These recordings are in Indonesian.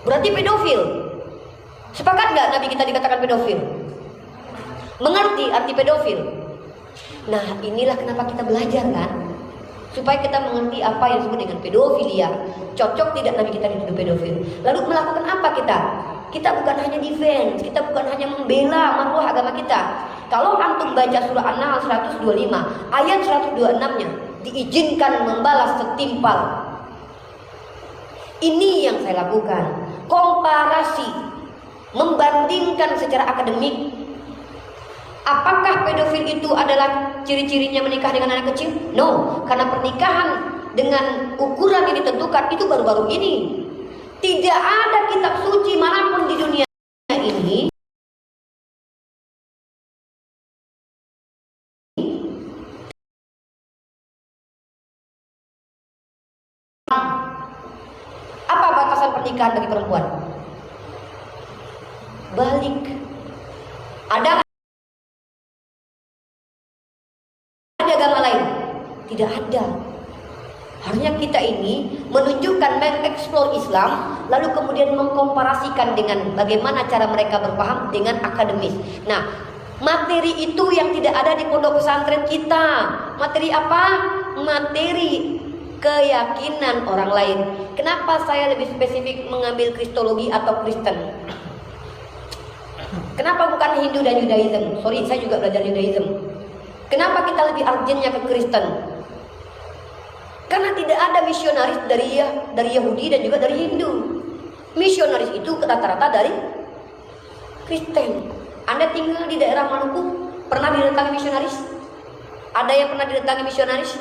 berarti pedofil. Sepakat nggak Nabi kita dikatakan pedofil? Mengerti arti pedofil? Nah, inilah kenapa kita belajar kan, supaya kita mengerti apa yang disebut dengan pedofilia. Cocok tidak Nabi kita dituduh pedofil? Lalu melakukan apa kita? Kita bukan hanya defense, kita bukan hanya membela marwah agama kita. Kalau antum baca surah An-Nahl 125 ayat 126-nya, diizinkan membalas setimpal. Ini yang saya lakukan, komparasi, membandingkan secara akademik. Apakah pedofil itu adalah ciri-cirinya menikah dengan anak kecil? No, karena pernikahan dengan ukuran yang ditentukan itu baru-baru ini. Tidak ada kitab suci manapun di dunia ini apa batasan pernikahan bagi perempuan? Balik. Ada agama lain? Tidak ada. Harusnya kita ini menunjukkan, mengeksplor Islam, lalu kemudian mengkomparasikan dengan bagaimana cara mereka berpaham dengan akademis. Nah, materi itu yang tidak ada di pondok pesantren kita. Materi apa? Materi keyakinan orang lain. Kenapa saya lebih spesifik mengambil kristologi atau Kristen? Kenapa bukan Hindu dan Judaism? Sorry, saya juga belajar Judaism. Kenapa kita lebih urgentnya ke Kristen? Karena tidak ada misionaris dari Yahudi dan juga dari Hindu. Misionaris itu rata-rata dari Kristen. Anda tinggal di daerah Maluku, pernah didatangi misionaris? Ada yang pernah didatangi misionaris?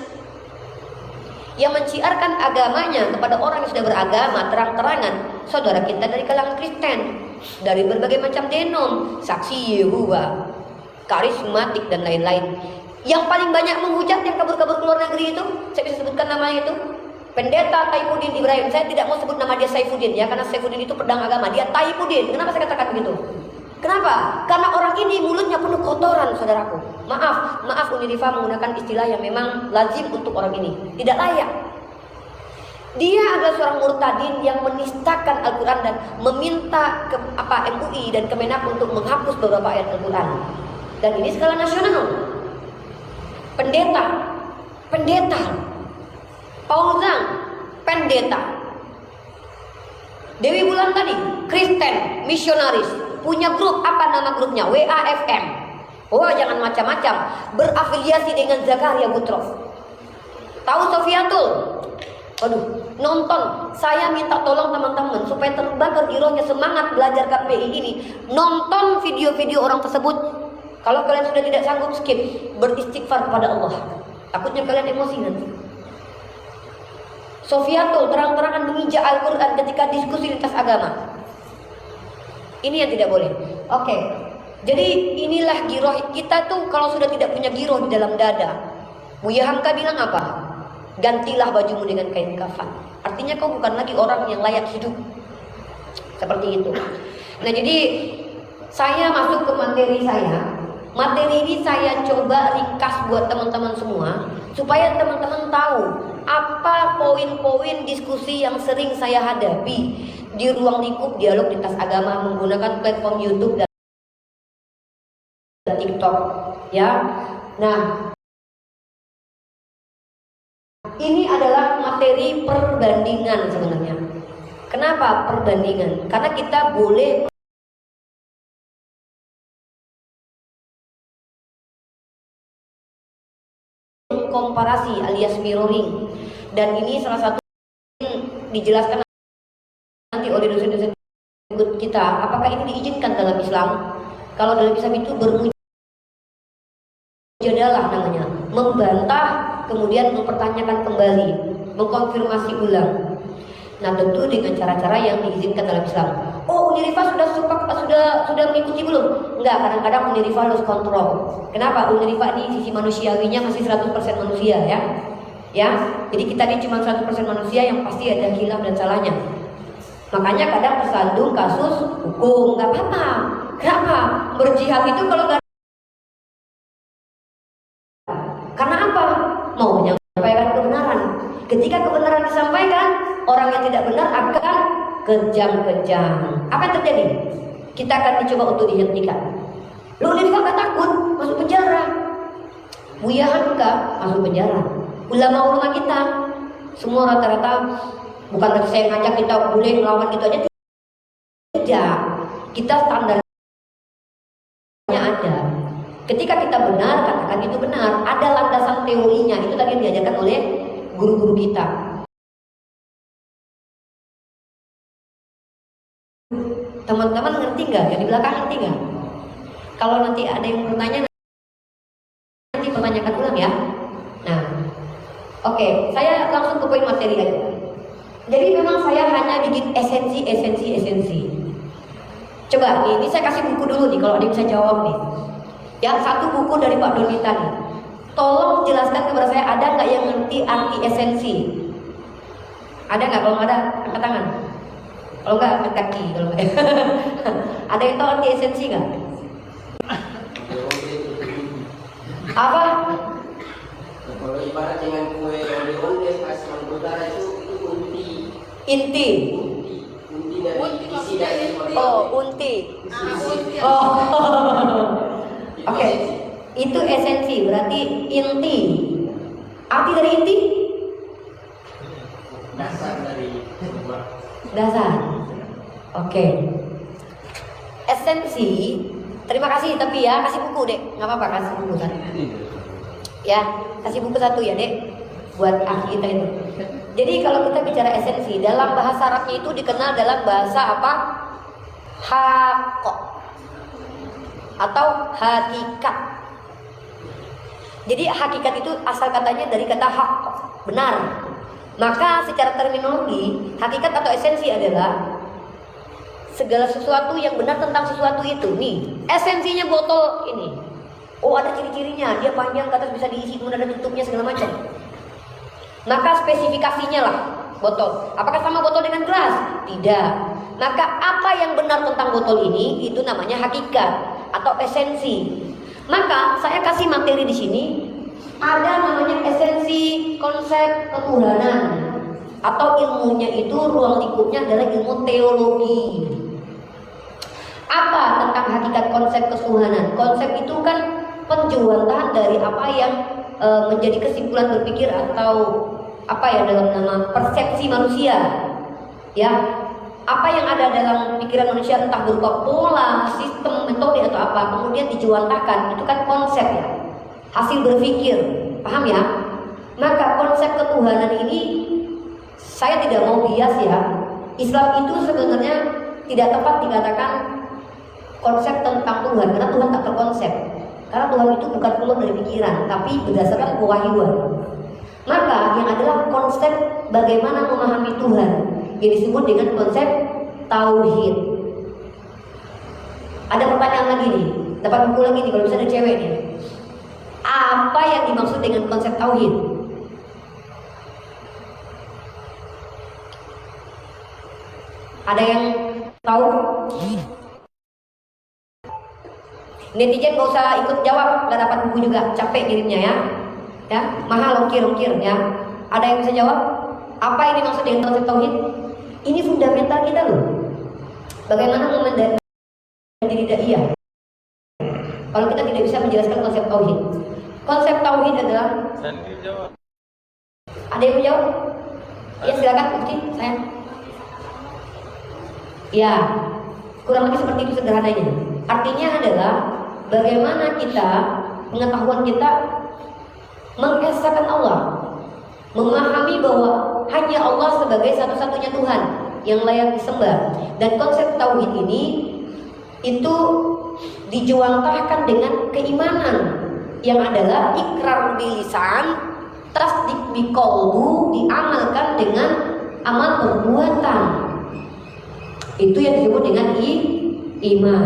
Yang menciarkan agamanya kepada orang yang sudah beragama terang-terangan, saudara kita dari kalangan Kristen, dari berbagai macam denom, saksi Yehova, karismatik dan lain-lain. Yang paling banyak menghujat yang kabur-kabur ke luar negeri itu, saya bisa sebutkan namanya itu, Pendeta Taifuddin Ibrahim. Saya tidak mau sebut nama dia Saifuddin ya, karena Saifuddin itu pedang agama, dia Taifuddin. Kenapa saya katakan begitu? Kenapa? Karena orang ini mulutnya penuh kotoran, saudaraku. Maaf Unirifa menggunakan istilah yang memang lazim untuk orang ini, tidak layak. Dia adalah seorang murtadin yang menistakan Al-Quran dan meminta ke MUI dan Kemenak untuk menghapus beberapa ayat Al-Quran. Dan ini skala nasional. Pendeta Paul Zhang, pendeta. Dewi Bulan tadi, Kristen, misionaris, punya grup, apa nama grupnya? WAFM. Oh, jangan macam-macam, berafiliasi dengan Zakaria Butrof. Tahu Sofiatul? Aduh, nonton. Saya minta tolong teman-teman supaya terbakar girohnya semangat belajar KPI ini. Nonton video-video orang tersebut. Kalau kalian sudah tidak sanggup, skip. Beristighfar kepada Allah. Takutnya kalian emosi nanti. Sofiatul terang-terangan menginjak Al-Quran ketika diskusi lintas agama. Ini yang tidak boleh. Oke. Jadi inilah giroh kita tuh. Kalau sudah tidak punya giroh di dalam dada, Buya Hamka bilang apa? Gantilah bajumu dengan kain kafan. Artinya kau bukan lagi orang yang layak hidup. Seperti itu. Nah, jadi saya masuk ke materi saya. Materi ini saya coba ringkas buat teman-teman semua, supaya teman-teman tahu apa poin-poin diskusi yang sering saya hadapi di ruang lingkup dialog lintas agama menggunakan platform YouTube dan TikTok, ya. Nah, ini adalah materi perbandingan sebenarnya. Kenapa perbandingan? Karena kita boleh komparasi alias mirroring, dan ini salah satu yang dijelaskan nanti oleh dosen-dosen berikut kita. Apakah ini diizinkan dalam Islam? Kalau dalam Islam itu bermujadalah namanya, membantah kemudian mempertanyakan kembali, mengkonfirmasi ulang. Nah, tentu dengan cara-cara yang diizinkan dalam Islam. Oh, Unirifa sudah mengikuti belum? Enggak, kadang-kadang Unirifa harus kontrol. Kenapa? Unirifa ini sisi manusiawinya masih 100% manusia ya. Ya. Jadi kita ini cuma 100% manusia yang pasti ada khilaf dan salahnya. Makanya kadang tersandung kasus hukum, enggak apa-apa. Kenapa? Berjihad itu kalau enggak, karena apa? Mau menyampaikan kebenaran. Ketika kebenaran disampaikan, orang yang tidak benar akan kejam-kejam. Apa yang terjadi? Kita akan dicoba untuk dihentikan. Lu Ulil gak takut masuk penjara. Buya Hamka masuk penjara. Ulama-ulama kita semua rata-rata, bukan berarti saya ngajak kita boleh melawan gitu aja. Tidak. Kita standarnya ada. Ketika kita benar, katakan itu benar. Ada landasan teorinya. Itu tadi yang diajarkan oleh guru-guru kita. Teman-teman ngerti nggak? Yang di belakang ngerti nggak? Kalau nanti ada yang bertanya, nanti pertanyakan ulang ya. Nah, oke, saya langsung ke poin materi aja. Jadi memang saya hanya bikin esensi. Coba ini saya kasih buku dulu nih, kalau ada yang bisa jawab nih. Yang satu buku dari Pak Donita nih. Tolong jelaskan kepada saya, ada nggak yang ngerti arti esensi? Ada nggak? Kalau nggak ada, angkat tangan. Kalau nggak, angkat kaki. Kalau nggak, ada yang tahu arti esensi nggak? Apa? Kalau ibarat dengan kue onde-onde pas mengudara itu unti. Inti. Unti dari isi dari. Oh, unti. Oh. Oke. Itu esensi, berarti inti. Arti dari inti? Dasar dari Dasar. Oke. Esensi. Terima kasih tapi ya, kasih buku dek, nggak apa-apa, kasih buku kan? Ya, kasih buku satu ya dek, buat ahli kita itu. Jadi kalau kita bicara esensi, dalam bahasa Arabnya itu dikenal dalam bahasa apa? Haqq atau hakikat. Jadi hakikat itu asal katanya dari kata hak, benar. Maka secara terminologi, hakikat atau esensi adalah segala sesuatu yang benar tentang sesuatu itu. Nih, esensinya botol ini. Oh, ada ciri-cirinya, dia panjang ke atas bisa diisi, kemudian ada bentuknya segala macam. Maka spesifikasinya lah botol. Apakah sama botol dengan gelas? Tidak. Maka apa yang benar tentang botol ini itu namanya hakikat atau esensi. Maka saya kasih materi di sini ada namanya esensi konsep ketuhanan atau ilmunya itu ruang lingkupnya adalah ilmu teologi. Apa tentang hakikat konsep ketuhanan? Konsep itu kan penjualan dari apa yang menjadi kesimpulan berpikir atau apa ya dalam nama persepsi manusia. Ya, apa yang ada dalam pikiran manusia entah berupa pola, sistem, metode atau apa, kemudian dijuantahkan, itu kan konsep ya, hasil berpikir, paham ya? Maka konsep ketuhanan ini saya tidak mau bias ya. Islam itu sebenarnya tidak tepat dikatakan konsep tentang Tuhan, karena Tuhan tak terkonsep. Karena Tuhan itu bukan keluar dari pikiran, tapi berdasarkan kewahyuan. Maka yang adalah konsep bagaimana memahami Tuhan, yang disebut dengan konsep tauhid. Ada pertanyaan lagi nih, dapat buku lagi nih kalau bisa ada cewek nih. Apa yang dimaksud dengan konsep tauhid? Ada yang tahu? Netizen gak usah ikut jawab, gak dapat buku juga, capek kirimnya ya. Ya, mahal ongkir ya. Ada yang bisa jawab? Apa ini maksud dengan konsep tauhid? Ini fundamental kita loh. Bagaimana memandang diri da'iyah kalau kita tidak bisa menjelaskan konsep tauhid? Konsep tauhid adalah. Ada yang menjawab? Ya silakan Mufti, saya. Ya, kurang lebih seperti itu sederhananya. Artinya adalah bagaimana kita, pengetahuan kita mengesahkan Allah, memahami bahwa hanya Allah sebagai satu-satunya Tuhan yang layak disembah. Dan konsep tauhid ini itu dijuantahkan dengan keimanan yang adalah ikrar di lisan, tasdik di qalbu, diamalkan dengan amal perbuatan. Itu yang disebut dengan iman.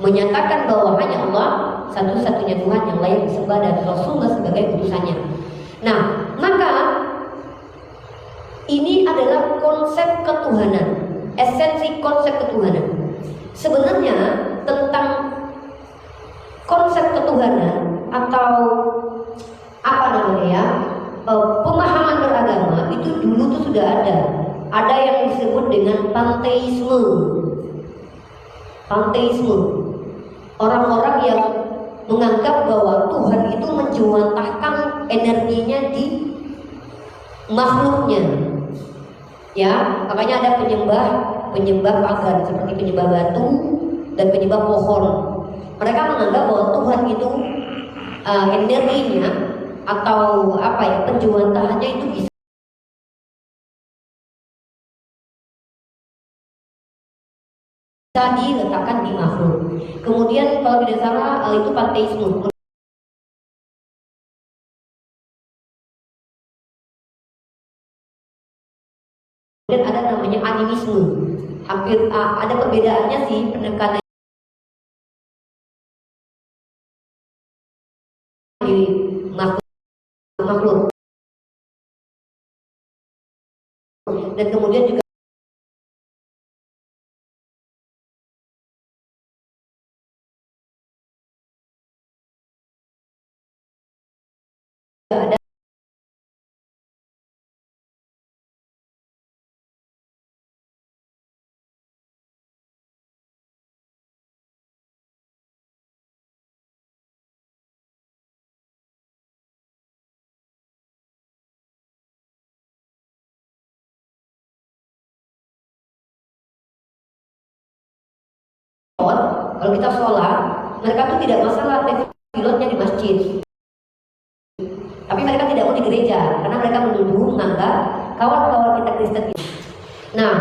Menyatakan bahwa hanya Allah satu-satunya Tuhan yang layak disembah dan Rasulullah sebagai utusannya. Nah, maka ini adalah konsep ketuhanan, esensi konsep ketuhanan. Sebenarnya tentang konsep ketuhanan atau apa namanya ya, pemahaman beragama itu dulu tuh sudah ada. ada yang disebut dengan panteisme. Panteisme, orang-orang yang menganggap bahwa Tuhan itu menjuantahkan energinya di makhluknya. Ya, makanya ada penyembah pagan seperti penyembah batu dan penyembah pohon. Mereka menganggap bahwa Tuhan itu energinya atau apa ya, penjuantahannya itu bisa diletakkan di makhluk. Kemudian kalau tidak salah itu panteisme. Kemudian ada namanya animisme. Hampir ada perbedaannya sih penekanan di makhluk. Dan kemudian juga ada kalau kita sholat, mereka tuh tidak masalah pilotnya di masjid, tapi mereka tidak mau di gereja karena mereka menganggap kawan-kawan kita Kristen ini. Nah,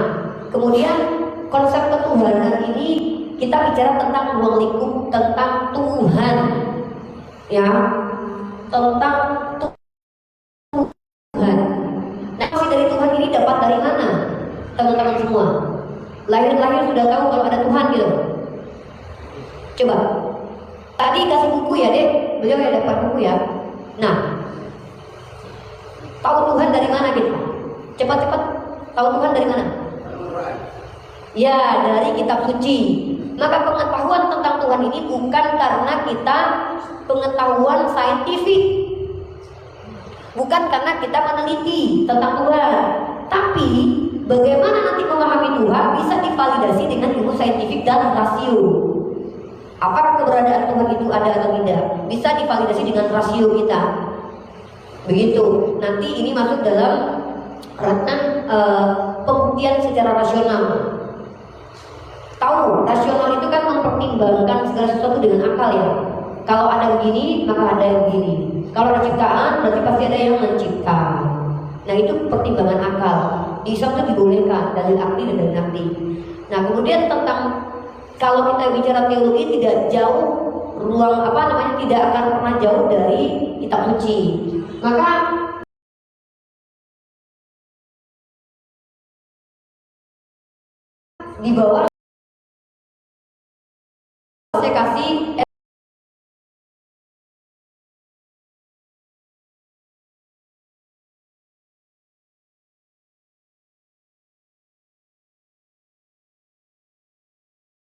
kemudian konsep ketuhanan ini kita bicara tentang ruang lingkup, tentang Tuhan, ya, tentang Tuhan. Nah, kasih dari Tuhan ini dapat dari mana, teman-teman semua? Lahir-lahir sudah tahu kalau ada Tuhan gitu. Coba, tadi kasih buku ya dek, beliau ya dapat buku ya. Nah, tahu Tuhan dari mana gitu? Cepat-cepat, tahu Tuhan dari mana? Ya, dari kitab suci. Maka pengetahuan tentang Tuhan ini bukan karena kita pengetahuan saintifik, bukan karena kita meneliti tentang Tuhan, tapi bagaimana nanti memahami Tuhan bisa divalidasi dengan ilmu saintifik dan rasio. Apakah keberadaan Tuhan itu ada atau tidak? Bisa divalidasi dengan rasio kita. Begitu. Nanti ini masuk dalam ranah pembuktian secara rasional. Tahu, rasional itu kan mempertimbangkan segala sesuatu dengan akal ya. Kalau ada begini, maka ada yang begini. Kalau ada ciptaan, berarti pasti ada yang mencipta. Nah, itu pertimbangan akal. Di Islam itu dibolehkan dalil akli dan dalil nakli. Nah, kemudian tentang kalau kita bicara teologi tidak jauh ruang tidak akan pernah jauh dari kitab suci. Maka di bawah saya kasih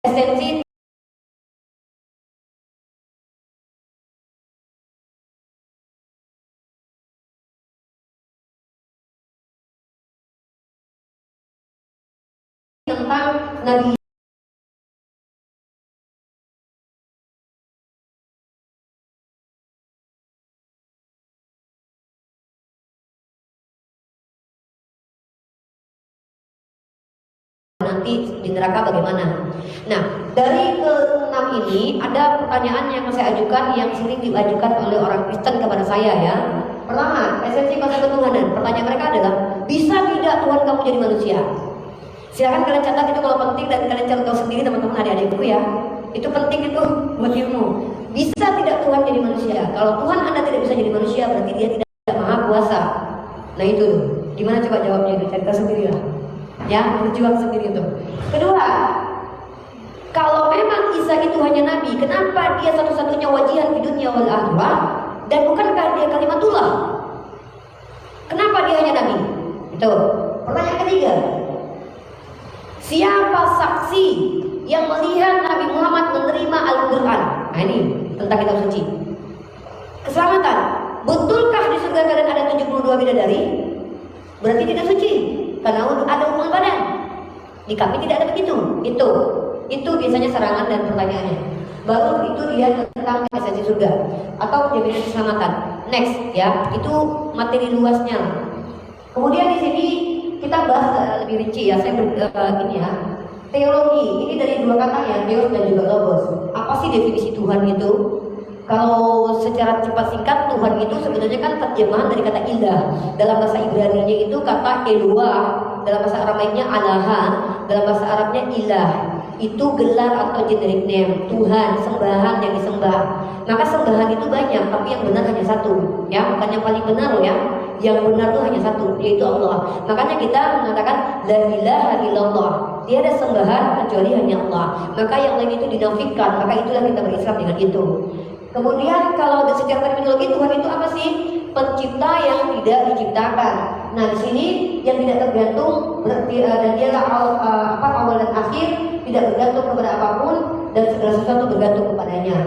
esensi tentang Nabi nanti di neraka bagaimana. Nah, dari ke-6 ini ada pertanyaan yang saya ajukan yang sering diajukan oleh orang Kristen kepada saya ya. Pertama, esensi konsep ketuhanan. Pertanyaan mereka adalah, bisa tidak Tuhan kamu jadi manusia? Silahkan kalian catat itu kalau penting dan kalian cari tahu sendiri teman-teman adik-adikku ya. Itu penting itu buat ilmu. Bisa tidak Tuhan jadi manusia? Kalau Tuhan Anda tidak bisa jadi manusia, berarti Dia tidak maha kuasa. Nah itu, gimana coba jawabnya itu? Cari tahu sendiri lah. Ya, berjuang sendiri itu. Kedua, kalau memang Isa itu hanya nabi, kenapa dia satu-satunya wajihan di dunia wal akhirah dan bukankah dia kalimatullah? Kenapa dia hanya nabi? Itu. Pertanyaan ketiga, siapa saksi yang melihat Nabi Muhammad menerima Al-Quran? Nah ini tentang kitab suci. Keselamatan, betulkah di surga kalian ada 72 bidadari? Berarti tidak suci. karena ada hubungan badan. Di kami tidak ada begitu. Itu biasanya serangan dan pertanyaannya. Baru itu dia tentang esensi surga atau jaminan keselamatan. Next ya, itu materi luasnya. Kemudian di sini kita bahas lebih rinci ya. Saya ini ya. Teologi ini dari dua kata ya, Theos dan juga Logos. Apa sih definisi Tuhan itu? Kalau secara cepat singkat, Tuhan itu sebenarnya kan terjemahan dari kata ilah. Dalam bahasa Ibrani-nya itu kata Eloah, dalam bahasa Aramaiknya Alaha, dalam bahasa Arabnya ilah. Itu gelar atau generic name, Tuhan, sembahan yang disembah. Maka sembahan itu banyak, tapi yang benar hanya satu, ya, bukan yang paling benar loh ya. Yang benar itu hanya satu, yaitu Allah. Makanya kita mengatakan la ilaha illallah. Tiada sembahan kecuali hanya Allah. Maka yang lain itu dinafikan, maka itulah kita berislam dengan itu. Kemudian kalau secara terminologi Tuhan itu apa sih? Pencipta yang tidak diciptakan. Nah di sini yang tidak tergantung berarti dan dialah awal dan akhir, tidak bergantung kepada apapun dan segala sesuatu bergantung kepadanya.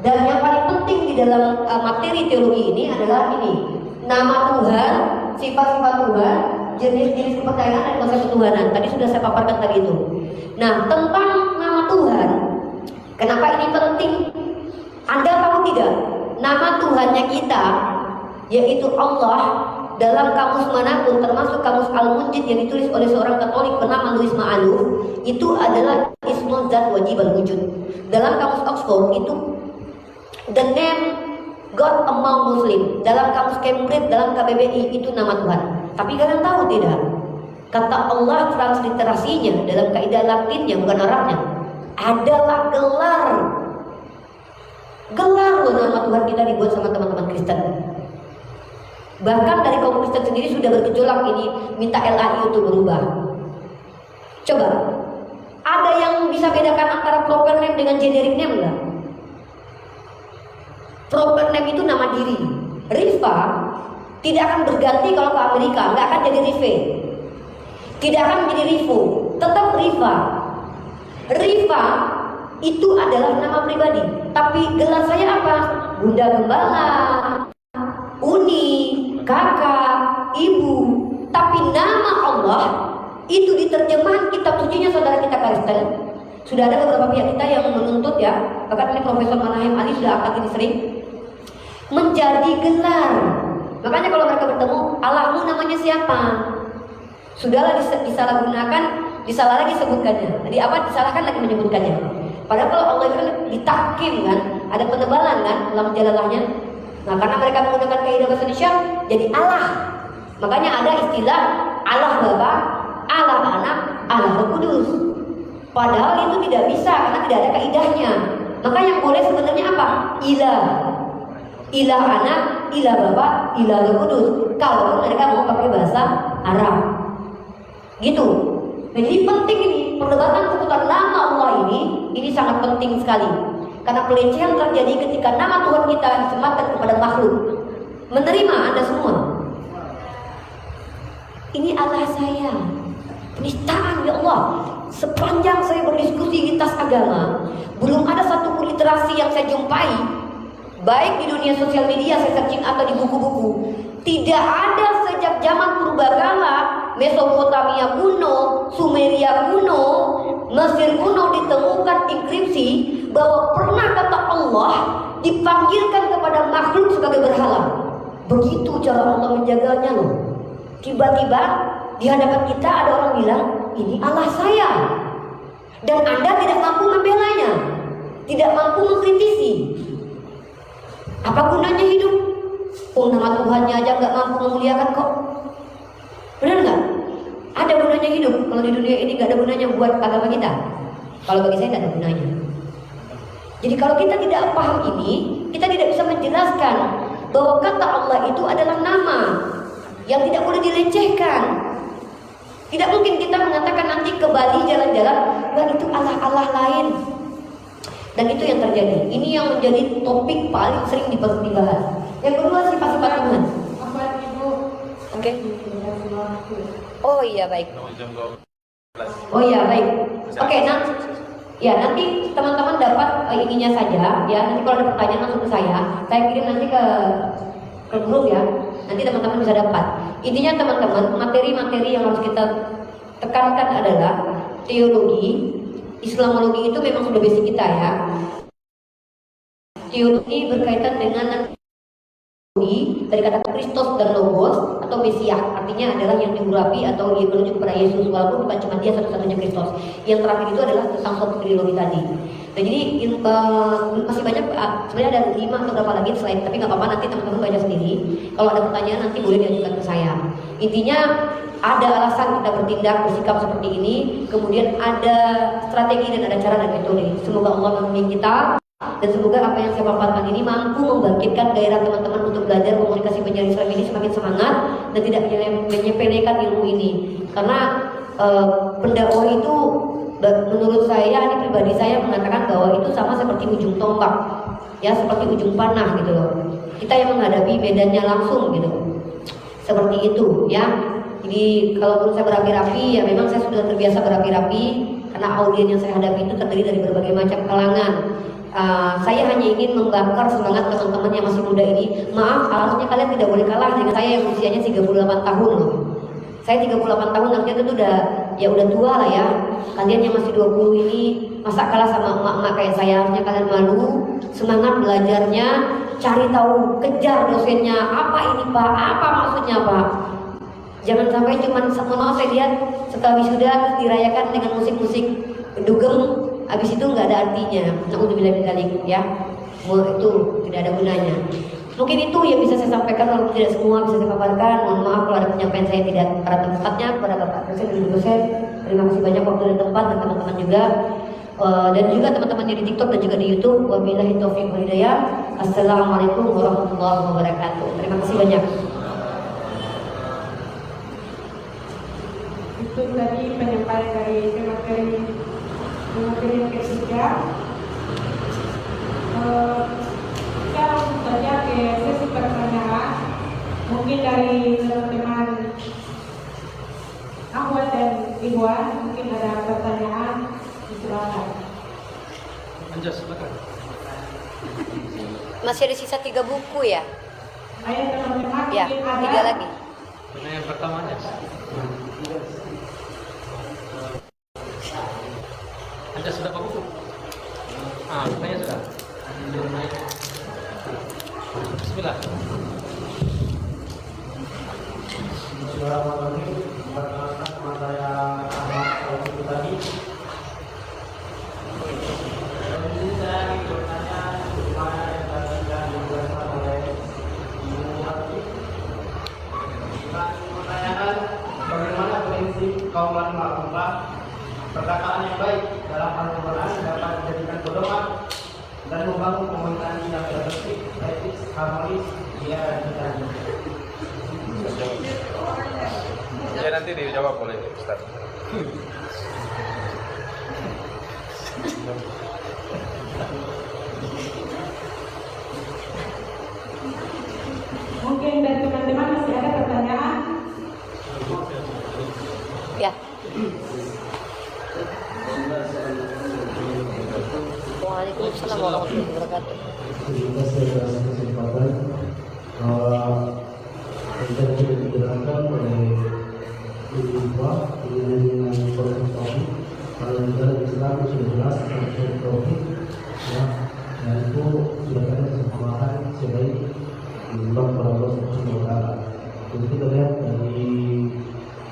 Dan yang paling penting di dalam materi teologi ini adalah ini, nama Tuhan, sifat-sifat Tuhan, jenis-jenis kepercayaan dan konsep ketuhanan. Tadi sudah saya paparkan tadi itu. Nah tentang nama Tuhan, kenapa ini penting? Anda tahu tidak? Nama Tuhannya kita, yaitu Allah, dalam kamus manapun, termasuk kamus Al-Munjid yang ditulis oleh seorang Katolik bernama Louis Ma'aluf, itu adalah Ismul Zat Wajib Al-Wujud. Dalam kamus Oxford itu the name God among Muslim. Dalam kamus Cambridge, dalam KBBI itu nama Tuhan. Tapi kalian tahu tidak? Kata Allah transliterasinya dalam kaidah Latinnya, bukan Arabnya, adalah gelar. Gelar loh, nama Tuhan kita dibuat sama teman-teman Kristen. Bahkan dari kaum Kristen sendiri sudah bergejolak ini, minta LAI untuk berubah. Coba, ada yang bisa bedakan antara proper name dengan generic name enggak? Proper name itu nama diri. Rifa tidak akan berganti kalau ke Amerika, nggak akan jadi Rive. Tidak akan menjadi Rivo, tetap Riva. Riva itu adalah nama pribadi, tapi gelar saya apa? Bunda Gembala, Uni, kakak, ibu. Tapi nama Allah itu di terjemahan kitab sucinya saudara kita Kristen. Sudah ada beberapa pihak kita yang menuntut ya, bahkan ini Profesor Manahem Ali sudah angkat ini sering, menjadi gelar. Makanya kalau mereka bertemu, Allahmu namanya siapa? Sudahlah disalahgunakan, disalah lagi sebutkannya. Jadi apa? Disalahkan lagi menyebutkannya. Padahal kalau Allah itu ditakim kan, ada penebalan kan dalam jalalahnya. Nah karena mereka menggunakan kaidah bahasa Indonesia, jadi Allah. Makanya ada istilah Allah Bapa, Allah Anak, Allah Roh Kudus. Padahal itu tidak bisa karena tidak ada kaidahnya. Maka yang boleh sebenarnya apa? Ilah. Ilah Anak, Ilah Bapa, Ilah Roh Kudus. Kalau mereka mau pakai bahasa Arab. Gitu. Jadi penting ini, perdebatan seputar nama Allah ini sangat penting sekali. Karena pelecehan terjadi ketika nama Tuhan kita disematkan kepada makhluk. Menerima Anda semua. Ini Allah saya. Penistaan ya Allah. Sepanjang saya berdiskusi lintas agama, belum ada satu literasi yang saya jumpai, baik di dunia sosial media saya searching atau di buku-buku, tidak ada sejak zaman purbakala, Mesopotamia kuno, Sumeria kuno, Mesir kuno ditemukan inskripsi bahwa pernah kata Allah dipanggilkan kepada makhluk sebagai berhala. Begitu cara Allah menjaganya loh. Tiba-tiba di hadapan kita ada orang bilang, ini Allah saya. Dan Anda tidak mampu membelanya, tidak mampu mengkritisi. Apa gunanya hidup? Oh, nama Tuhannya aja nggak mampu memuliakan kok. Benar nggak? Ada gunanya hidup. Kalau di dunia ini nggak ada gunanya buat agama kita. Kalau bagi saya tidak ada gunanya. Jadi kalau kita tidak paham ini, kita tidak bisa menjelaskan bahwa kata Allah itu adalah nama yang tidak boleh dilecehkan. Tidak mungkin kita mengatakan nanti ke Bali jalan-jalan, wah itu Allah-Allah lain. Dan itu yang terjadi. Ini yang menjadi topik paling sering dibahas. Yang kedua, sifat-sifat Tuhan. Oke. Oh iya baik. Oh iya baik. Oke, nanti teman-teman dapat ininya saja ya. Nanti kalau ada pertanyaan langsung ke saya kirim nanti ke grup ya. nanti teman-teman bisa dapat. Intinya teman-teman, materi-materi yang harus kita tekankan adalah teologi, Islamologi itu memang sudah basic kita ya. Teologi berkaitan dengan dari kata Kristus dan Logos atau Mesias, artinya adalah yang diurapi atau yang menuju kepada Yesus, walaupun bukan cuma dia satu-satunya Kristus. Yang terakhir itu adalah tentang suatu trilogi tadi. Nah jadi masih banyak, sebenarnya ada 5 atau berapa lagi slide, tapi nggak apa-apa, nanti teman-teman baca sendiri. Kalau ada pertanyaan nanti boleh diajukan ke saya. Intinya ada alasan kita bertindak, bersikap seperti ini, kemudian ada strategi dan ada cara dan metode. Semoga Allah membimbing kita. Dan semoga apa yang saya paparkan ini mampu membangkitkan gairah teman-teman untuk belajar komunikasi penyiaran Islam ini semakin semangat dan tidak menyepelekan ilmu ini. Karena pendakwah itu menurut saya, ini pribadi saya mengatakan bahwa itu sama seperti ujung tombak, ya seperti ujung panah gitu loh. Kita yang menghadapi medannya langsung gitu. Seperti itu ya. Jadi kalaupun saya berapi-rapi, ya memang saya sudah terbiasa berapi-rapi karena audiens yang saya hadapi itu terdiri dari berbagai macam kalangan. Saya hanya ingin membakar semangat teman-teman yang masih muda ini. Maaf, harusnya kalian tidak boleh kalah dengan saya yang usianya 38 tahun loh. Saya 38 tahun, artinya itu udah tua lah ya. Kalian yang masih 20 ini masa kalah sama emak-emak kayak saya? Harusnya kalian malu, semangat belajarnya, cari tahu, kejar dosennya. Apa ini Pak? Apa maksudnya Pak? Jangan sampai cuman saya lihat setelah wisuda terus dirayakan dengan musik-musik dugem. Habis itu nggak ada artinya. Na'udzubillah min dzalik ya. Itu tidak ada gunanya. Mungkin itu yang bisa saya sampaikan, walaupun tidak semua bisa saya paparkan. Mohon maaf kalau ada penyampaian saya tidak pada tempatnya kepada Bapak Dosen dan dosen. Terima kasih banyak waktu dan tempat, dan teman-teman juga dan juga teman-teman di TikTok dan juga di YouTube. Wabillahi taufiq wal hidayah. Assalamualaikum warahmatullahi wabarakatuh. Terima kasih banyak. Itu tadi penyampaian dari materi yang ketiga. Kita langsung saja ke sesi pertanyaan. Mungkin dari teman-teman Ahwat dan Iwan, mungkin ada pertanyaan, silakan. Masih ada sisa 3 buku ya? Ayo teman-teman, Ya, mungkin ada 3 lagi. Pertanyaan pertamanya. Anda sudah Pak Buku? Pertanyaan sudah. Bismillah. Bismillahirrahmanirrahim. Perkenalkan nama saya Ahmad Al-Buku tadi. Ini saya ingin bertanya bagaimana yang tadi sudah dijelaskan oleh Ibu Hati. Kita menanyakan bagaimana prinsip kaum ma'rufah, perkataan yang baik dalam Al-Quran dapat dijadikan pedoman dan membangun komunikasi yang tertib, etis, harmonis di era digital. Ya nanti dijawab oleh Ustaz. mungkin dari teman-teman masih ada pertanyaan. Ya. Waalaikumsalam warahmatullahi wabarakatuh. Terima kasih atas kesempatan. Kita sudah dijelaskan oleh Ibu Pak dengan proses tauhid. Kalau dalam Islam sudah jelas proses tauhid, ya, dan itu sudah ada kesepahaman sebaik menyembah kepada Allah Subhanahu wa Ta'ala. Jadi kita lihat dari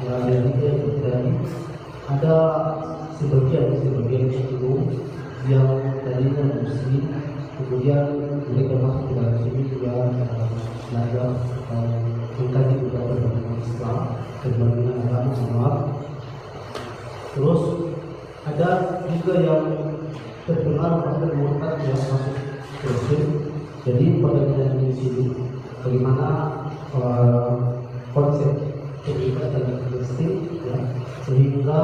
realita yang terjadi, ada sebagian itu yang tadinya muslim, kemudian mereka masuk ke dalam sini juga belajar mengkaji beberapa agama Islam, berbagai agama. Terus ada juga yang terpengaruh pada murtad yang masuk Kristen. Jadi pertanyaan di sini bagaimana konsep kebebasan dan Kristen, ya, sehingga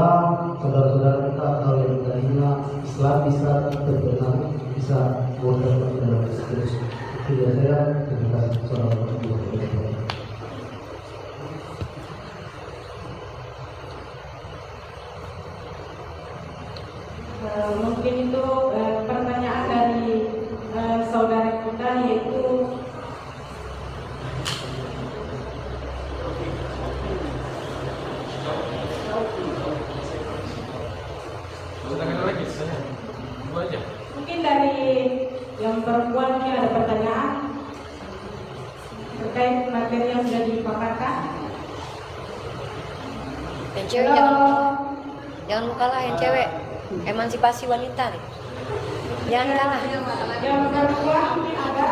saudara-saudara kita atau yang tadinya Islam bisa terpengaruh, bisa murtad dalam Kristen. Itu saya terima kasih. Assalamualaikum warahmatullahi wabarakatuh. Mungkin itu pertanyaan dari saudara kita, yaitu Mungkin dari yang perempuan ini ada pertanyaan terkait materi yang sudah dipaparkan. Yang cewek jangan kalah, yang cewek emansipasi wanita nih. Jangan kalah. Yang perempuan mungkin ada.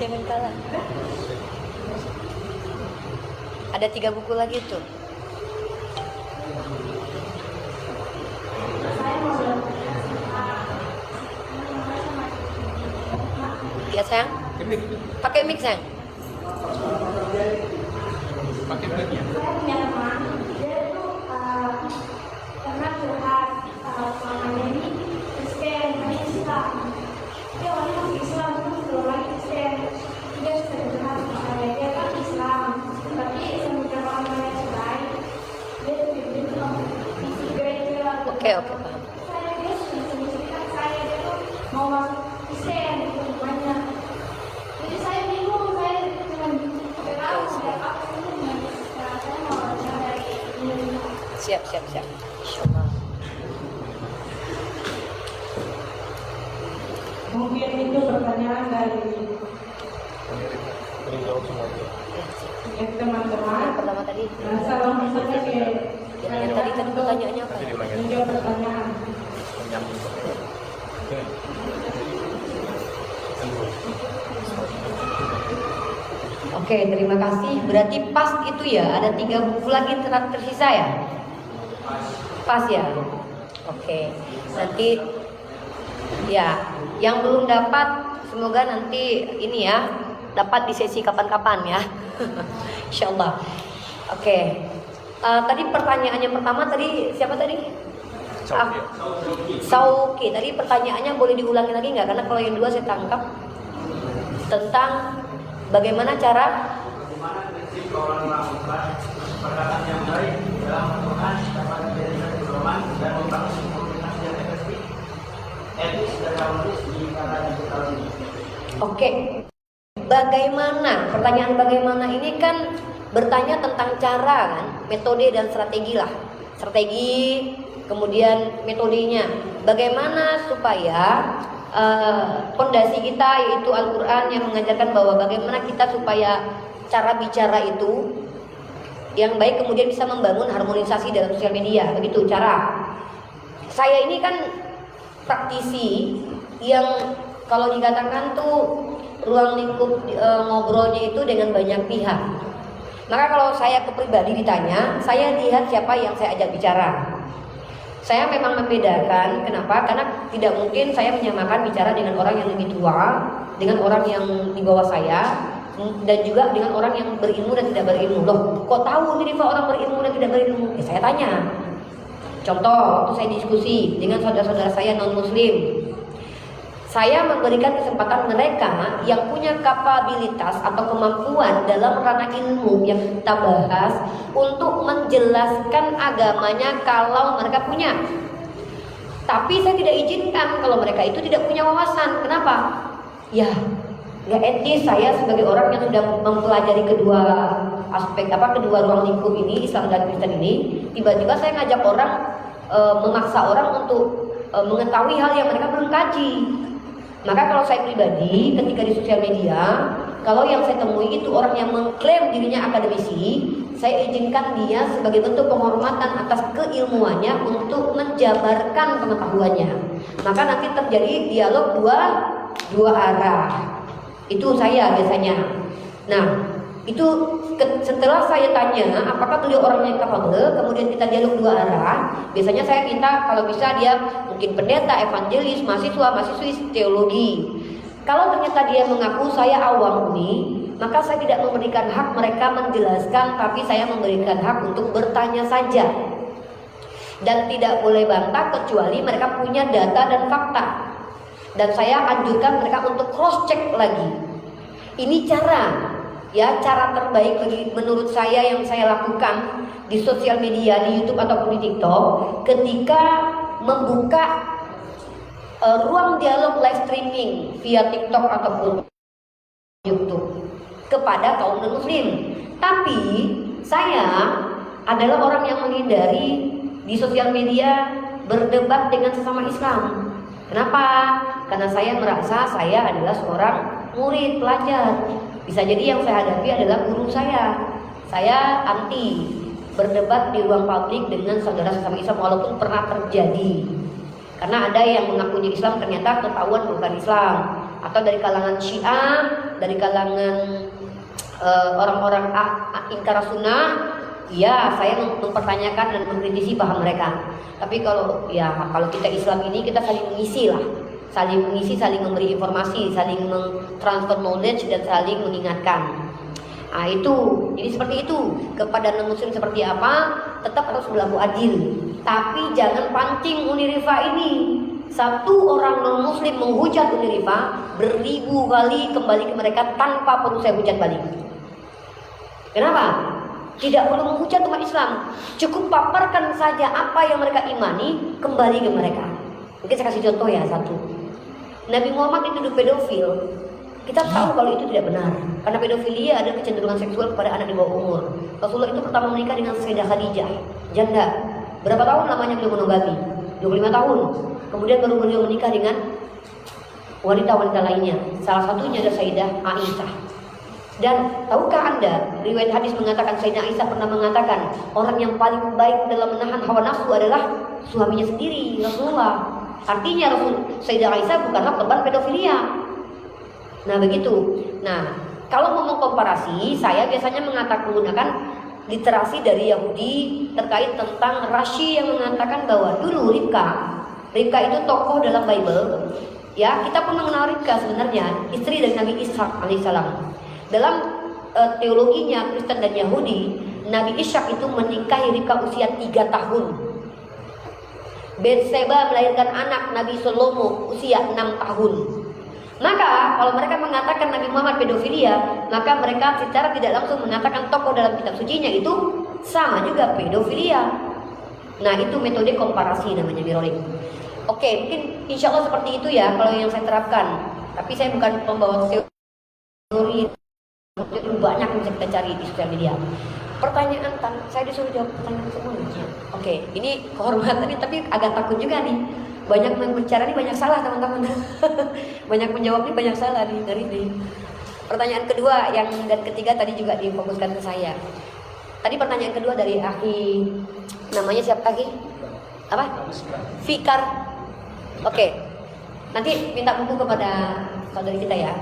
Jangan kalah. Ada 3 buku lagi tuh. Ya sayang, pakai mic sayang. Pakai mic-nya. Saya punya teman, dia itu pernah curhat mamanya ini Kristen, tapi Islam. Dia awalnya masih Islam, terus belum lagi Kristen. Dia sudah curhat sama saya, dia kan Islam, tapi semenjak mamanya cerai, dia tuh begitu isi gereja. Oke, paham. Dia sudah ceritakan saya, dia tuh mau masuk Kristen, gitu banyak. Jadi saya bingung, saya cuma tahu siapa ini. Saya mau belajar dari ini. Siap. Insyaallah. Mungkin itu pertanyaan dari teman-teman. Yang pertama tadi. Nah, salam saja ke Yang tadi pertanyaannya apa? menjawab pertanyaan. Oke, terima kasih. Berarti pas itu ya, ada 3 buku lagi tersisa ya? Pas ya? Oke, nanti ya, yang belum dapat semoga nanti ini ya, dapat di sesi kapan-kapan ya. Insyaallah. Oke. Tadi pertanyaannya pertama tadi siapa tadi? Sauki. Tadi pertanyaannya boleh diulangi lagi nggak? Karena kalau yang 2 saya tangkap tentang bagaimana cara prinsip orang melakukan perkataan yang baik dalam melakukan dapat menjadikan pedoman dan membangun komunikasi yang efektif, etis dan harmonis di era digital ini. Oke. Bagaimana? Pertanyaan bagaimana ini kan bertanya tentang cara kan, metode dan strategi lah. Strategi, kemudian metodenya. Bagaimana supaya fondasi kita yaitu Al-Quran yang mengajarkan bahwa bagaimana kita supaya cara bicara itu yang baik kemudian bisa membangun harmonisasi dalam sosial media. Begitu cara. Saya ini kan praktisi yang kalau dikatakan tuh ruang lingkup ngobrolnya itu dengan banyak pihak. Maka kalau saya ke pribadi ditanya, saya lihat siapa yang saya ajak bicara. Saya memang membedakan, kenapa? Karena tidak mungkin saya menyamakan bicara dengan orang yang lebih tua, dengan orang yang di bawah saya, dan juga dengan orang yang berilmu dan tidak berilmu. Loh, kok tahu ini Rifa orang berilmu dan tidak berilmu? Saya tanya. Contoh, waktu saya diskusi dengan saudara-saudara saya non-muslim, saya memberikan kesempatan mereka yang punya kapabilitas atau kemampuan dalam ranah ilmu yang kita bahas untuk menjelaskan agamanya kalau mereka punya. Tapi saya tidak izinkan kalau mereka itu tidak punya wawasan. Kenapa? Ya, nggak etis saya sebagai orang yang sudah mempelajari kedua aspek kedua ruang lingkup ini, Islam dan Kristen ini, tiba-tiba saya ngajak orang, memaksa orang untuk mengetahui hal yang mereka belum kaji. Maka kalau saya pribadi ketika di sosial media, kalau yang saya temui itu orang yang mengklaim dirinya akademisi, saya izinkan dia sebagai bentuk penghormatan atas keilmuannya untuk menjabarkan pengetahuannya. Maka nanti terjadi dialog dua arah. Itu saya biasanya. Nah, itu setelah saya tanya apakah beliau orangnya kapabel, kemudian kita dialog dua arah. Biasanya saya minta kalau bisa dia mungkin pendeta, evangelis, mahasiswi teologi. Kalau ternyata dia mengaku saya awam ini, maka saya tidak memberikan hak mereka menjelaskan, tapi saya memberikan hak untuk bertanya saja. Dan tidak boleh bantah kecuali mereka punya data dan fakta. Dan saya anjurkan mereka untuk cross check lagi. Ini cara terbaik menurut saya yang saya lakukan di sosial media, di YouTube ataupun di TikTok, ketika membuka ruang dialog live streaming via TikTok ataupun YouTube kepada kaum non-muslim. Tapi saya adalah orang yang menghindari di sosial media berdebat dengan sesama Islam. Kenapa? Karena saya merasa saya adalah seorang murid, pelajar. Bisa jadi yang saya hadapi adalah guru saya. Saya anti berdebat di ruang publik dengan saudara sesama Islam walaupun pernah terjadi. Karena ada yang mengakunya Islam ternyata ketahuan bukan Islam, atau dari kalangan Syiah, dari kalangan orang-orang ingkar sunnah. Ya, saya mempertanyakan dan mengkritisi paham mereka. Tapi kalau kita Islam ini kita saling mengisi lah, saling memberi informasi, saling transfer knowledge dan saling mengingatkan. Nah itu, jadi seperti itu. Kepada non-muslim seperti apa, tetap harus berlaku adil. Tapi jangan pancing Unirifa ini. Satu orang non-muslim menghujat Unirifa, beribu kali kembali ke mereka tanpa perlu saya hujat balik. Kenapa? Tidak perlu menghujat umat Islam. Cukup paparkan saja apa yang mereka imani, kembali ke mereka. Mungkin saya kasih contoh ya satu. Nabi Muhammad dituduh pedofil. Kita tahu kalau itu tidak benar. Karena pedofilia adalah kecenderungan seksual kepada anak di bawah umur. Rasulullah itu pertama menikah dengan Sayyidah Khadijah, janda. Berapa tahun lamanya beliau monogami? 25 tahun. Kemudian baru beliau menikah dengan wanita-wanita lainnya. Salah satunya adalah Sayyidah Aisyah. Dan tahukah Anda, riwayat hadis mengatakan Sayyidah Aisyah pernah mengatakan orang yang paling baik dalam menahan hawa nafsu adalah suaminya sendiri, Rasulullah. Artinya Sayyidah Aisyah bukanlah korban pedofilia. Nah begitu. Nah kalau ngomong komparasi, saya biasanya menggunakan literasi dari Yahudi terkait tentang Rashi yang mengatakan bahwa dulu Ribka itu tokoh dalam Bible. Ya, kita pun mengenal Ribka sebenarnya, istri dari Nabi Ishak alaihissalam. Dalam teologinya Kristen dan Yahudi, Nabi Ishak itu menikahi Ribka usia 3 tahun. Betseba melahirkan anak Nabi Salomo usia 6 tahun. Maka kalau mereka mengatakan Nabi Muhammad pedofilia, maka mereka secara tidak langsung mengatakan tokoh dalam kitab sucinya itu sama juga pedofilia. Nah itu metode komparasi namanya mirroring. Oke, mungkin insya Allah seperti itu ya kalau yang saya terapkan. Tapi saya bukan pembawa teori, banyak yang bisa kita cari di sosial media. Pertanyaan, saya disuruh jawab pertanyaan semua. Oke, ini kehormatan nih, tapi agak takut juga nih. Banyak yang bicara nih banyak salah teman-teman. Banyak menjawab nih banyak salah nih dari ini. Pertanyaan kedua dan ketiga tadi juga difokuskan ke saya. Tadi pertanyaan kedua dari Akhi, namanya siapa lagi? Apa? Fikar. Oke. Nanti minta buku kepada saudari kita ya.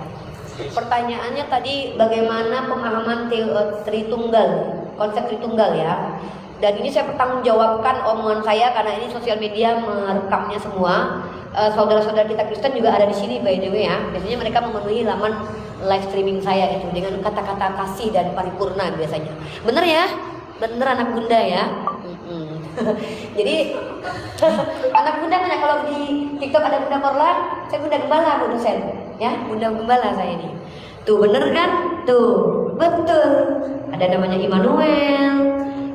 Pertanyaannya tadi bagaimana pemahaman Tritunggal, konsep Tritunggal ya. Dan ini saya pertanggungjawabkan omongan saya karena ini sosial media merekamnya semua. Saudara-saudara kita Kristen juga ada di sini by the way ya. Biasanya mereka memenuhi laman live streaming saya itu dengan kata-kata kasih dan paripurna biasanya. Bener ya? Bener anak bunda ya. Jadi anak bunda banyak, kalau di TikTok ada Bunda Korla, saya Bunda Gembala, Bu dosen ya, Bunda Gembala saya ini. Tuh bener kan? Tuh betul. Ada namanya Immanuel.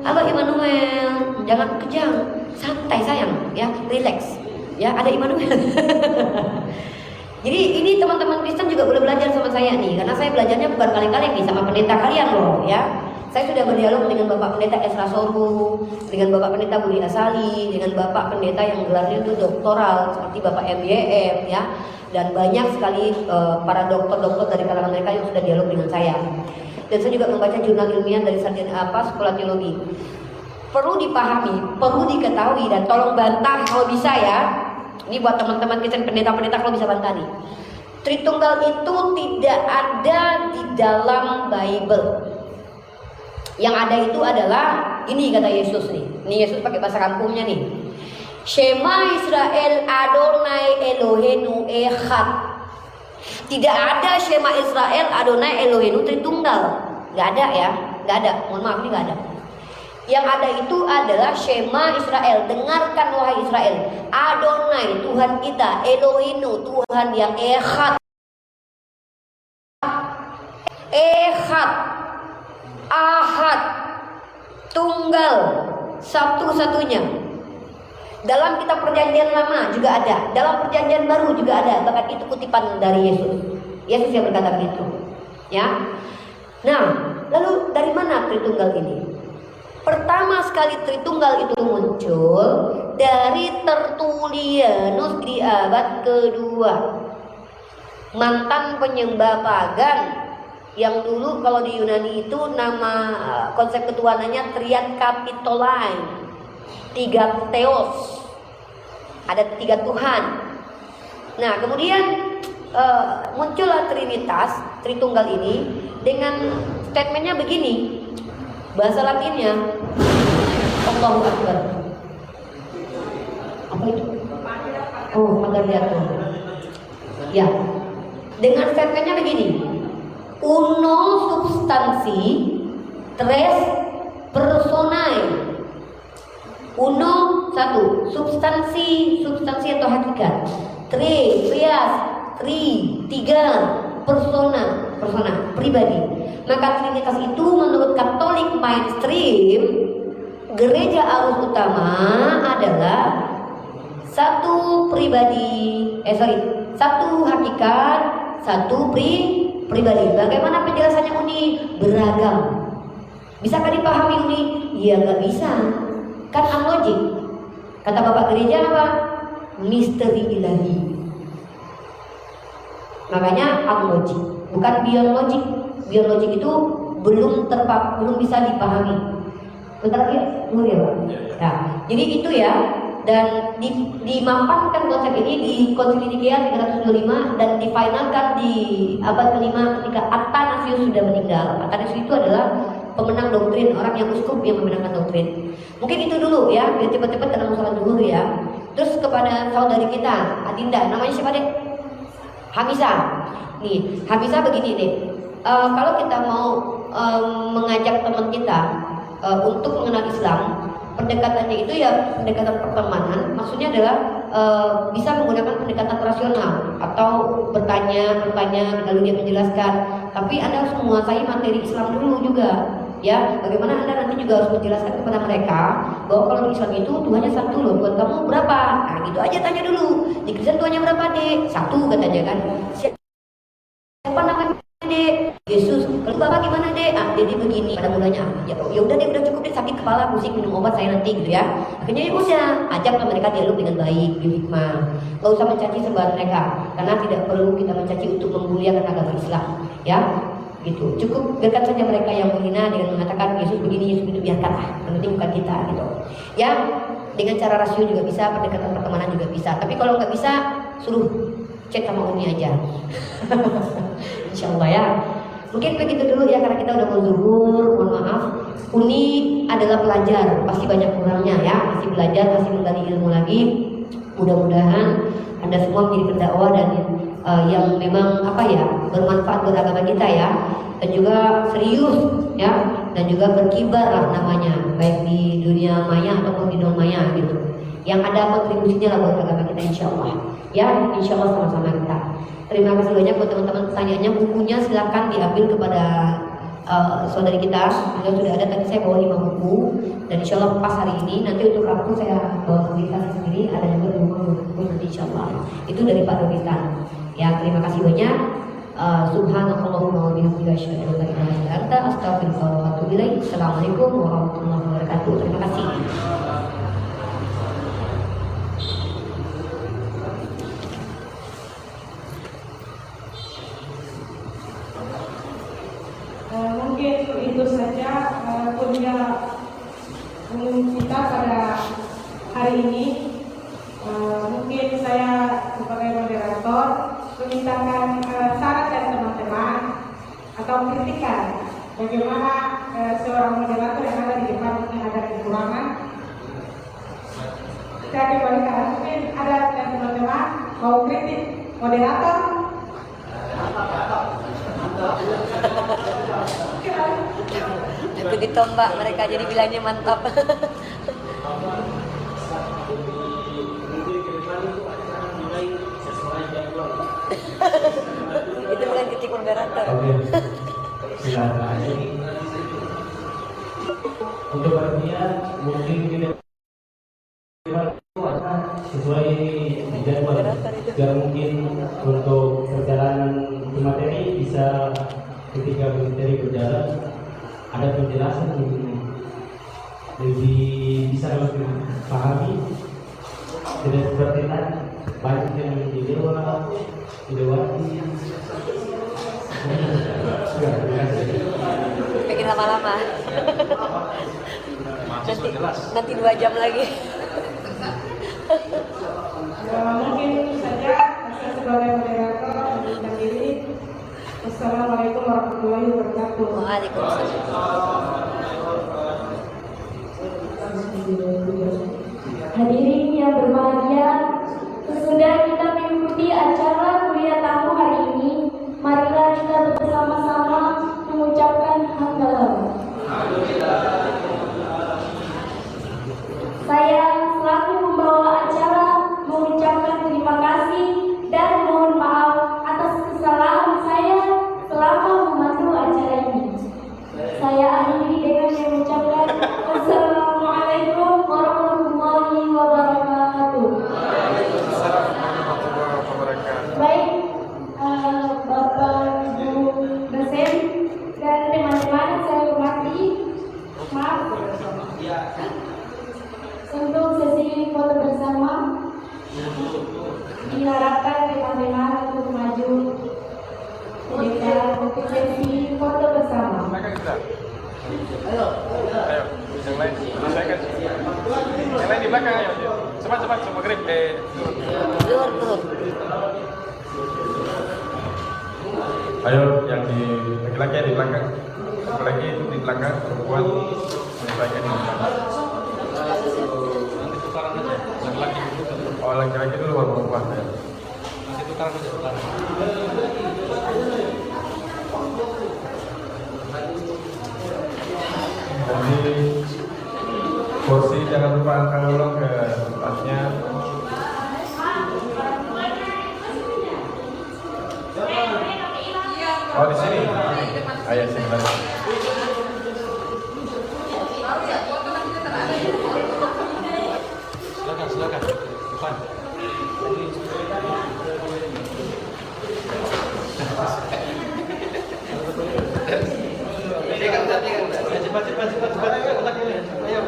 Halo Immanuel, jangan kejang, santai sayang, ya, relax, ya, ada Immanuel. Jadi ini teman-teman Kristen juga boleh belajar sama saya nih, karena saya belajarnya bukan kaleng-kaleng nih sama pendeta kalian loh, ya. Saya sudah berdialog dengan Bapak Pendeta Esra Soru, dengan Bapak Pendeta Budi Asali, dengan Bapak Pendeta yang gelarnya itu doktoral seperti Bapak MYM, ya, dan banyak sekali para dokter-dokter dari kalangan mereka yang sudah dialog dengan saya. Dan saya juga membaca jurnal ilmiah dari sarjana sekolah teologi. Perlu dipahami, perlu diketahui, dan tolong bantah kalau bisa ya. Ini buat teman-teman Kristen pendeta-pendeta kalau bisa bantah nih. Tritunggal itu tidak ada di dalam Bible. Yang ada itu adalah ini kata Yesus nih. Ini Yesus pakai bahasa kampungnya nih. Shema Israel Adonai Eloheinu Echad. Tidak ada Shema Israel Adonai Eloheinu Tritunggal. Gak ada ya, gak ada. Mohon maaf ini gak ada. Yang ada itu adalah Shema Israel. Dengarkan wahai Israel, Adonai Tuhan kita, Eloheinu Tuhan yang Echad. Echad, Ahad, tunggal, satu-satunya. Dalam kitab perjanjian lama juga ada, dalam perjanjian baru juga ada. Bahkan itu kutipan dari Yesus. Yesus yang berkata begitu, ya. Nah, lalu dari mana Tritunggal ini? Pertama sekali Tritunggal itu muncul dari Tertullianus di abad kedua, mantan penyembah pagan yang dulu kalau di Yunani itu nama konsep ketuhanannya Triad Capitoli, 3 Theos, ada 3 Tuhan. Nah kemudian muncullah Trinitas, Tritunggal ini dengan statementnya begini, bahasa Latinnya Allahu Akbar. Apa itu? Oh, Magariato. Ya, dengan statementnya begini, uno substansi tres personae. Uno, 1, substansi atau hakikat. Tre, trias, 3 persona pribadi. Maka Trinitas itu menurut Katolik mainstream, gereja arus utama adalah 1 hakikat, 1 pribadi. Bagaimana penjelasannya Uni? Beragam. Bisakah dipahami Uni? Ya nggak bisa. Kan unlogic. Kata Bapak Gereja apa? Misteri ilahi. Makanya unlogic, bukan biologik. Biologik itu belum bisa dipahami. Bentar lagi, tunggu ya Pak. Nah, jadi itu ya. Dan dimapankan konsep ini di Konsili Nikea 325 dan difinalkan di abad ke-5 ketika Athanasius sudah meninggal. Athanasius itu adalah pemenang doktrin, orang yang uskup yang memenangkan doktrin. Mungkin itu dulu ya, biar cepat-cepat karena masalah dulu ya. Terus kepada saudari kita, Adinda, namanya siapa deh? Hamisah. Nih, Hamisah begini deh. Kalau kita mau mengajak teman kita untuk mengenal Islam, pendekatannya itu ya pendekatan pertemanan. Maksudnya adalah bisa menggunakan pendekatan rasional atau bertanya lalu dia menjelaskan. Tapi Anda harus menguasai materi Islam dulu juga. Ya, bagaimana Anda nanti juga harus menjelaskan kepada mereka bahwa kalau di Islam itu Tuhannya 1 loh, Tuhan kamu berapa? Nah gitu aja tanya dulu. Di Kristen Tuhannya berapa dek? 1 katanya kan. Siapa namanya dek? Yesus. Kalau Bapak gimana dek? Ah jadi begini. Pada mulanya ya udah deh, udah cukup deh, sakit kepala pusing minum obat saya nanti gitu ya. Akhirnya ya udah ajaklah mereka dialog dengan baik, hikmah. Gak usah mencaci sembahan mereka karena tidak perlu kita mencaci untuk membuliakan agama Islam ya. Gitu. Cukup biarkan saja mereka yang menghina dengan mengatakan Yesus begini, Yesus itu, biarkanlah. Yang penting bukan kita gitu. Ya, dengan cara rasio juga bisa, pendekatan pertemanan juga bisa. Tapi kalau nggak bisa, suruh cek sama Uni aja. Insya Allah ya. Mungkin begitu dulu ya karena kita udah mau zuhur, mohon maaf. Uni adalah pelajar, pasti banyak kurangnya ya. Masih belajar, masih menggali ilmu lagi. Mudah-mudahan Anda semua menjadi pendakwah dan yang memang bermanfaat buat agama kita ya, dan juga serius ya, dan juga berkibar lah namanya, baik di dunia maya ataupun di non maya gitu, yang ada kontribusinya lah buat agama kita insyaallah ya, insyaallah sama-sama kita. Terima kasih banyak buat teman-teman pertanyaannya. Bukunya silakan diambil kepada saudari kita, beliau sudah ada, tadi saya bawa 5 buku dan insyaallah pas hari ini, nanti untuk Rabu saya bawa publikasi sendiri, ada juga 2 buku nanti insyaallah, itu dari Pak Domitan. Ya, terima kasih banyak. Subhanallahumma wa bihamdika asyhadu an la ilaha illa anta astaghfiruka wa atubu ilaik. Assalamualaikum warahmatullahi wabarakatuh. Terima kasih. Mungkin itu saja kuliah kita pada hari ini. Mungkin saya sebagai moderator memintakan saran dari teman-teman atau kritikan bagaimana seorang moderator yang ada di depan mungkin ada kekurangan. Saya kembalikan, mungkin ada dari teman-teman mau kritik moderator. Itu ditombak mereka jadi bilangnya mantap. Itu bukan kritik moderator. Oke. Silakan. Untuk artinya mungkin kita sesuai jadwal. Dan mungkin untuk perjalanan materi bisa ketika materi berjalan ada penjelasan lebih bisa lebih pahami, tidak seperti tadi banyak yang dilewati. Sudah, terima kasih. Bikin lama-lama. Mahasiswa jelas. Nanti 2 jam lagi. Mungkin itu saja saya sebagai moderator menunjukkan diri. Wassalamualaikum warahmatullahi wabarakatuh. Waalaikumsalam. Hadirin yang berbahagia, sesudah kita mengikuti acara kuliah tamu hari ini, marilah kita bersama-sama mengucapkan hamdalah. Saya selaku pembawa acara mengucapkan terima kasih dan mohon maaf atas kesalahan saya selama memandu acara ini. Saya akhiri dengan mengucapkan Assalamualaikum warahmatullahi wabarakatuh. Baik, Bapak Ibu dosen dan teman-teman saya hormati, maaf. Untuk sesi foto bersama diharapkan teman-teman untuk maju untuk sesi foto bersama. Ayo, yang lain, selesaikan. Yang lain di belakang, ayo. Cepat, semua grip. Turun. Ayo, yang di laki-laki yang di belakang. Laki-laki itu di belakang, perempuan laki-laki di belakang. Nanti tukaran aja. Laki-laki dulu. Oh, laki-laki dulu baru perempuan ya. Nanti tukaran aja. Jadi kursi jangan lupa angkat ulang ke tempatnya. Oh di sini. Ayo sini lagi. Silakan. Depan. Cepat. Ayo.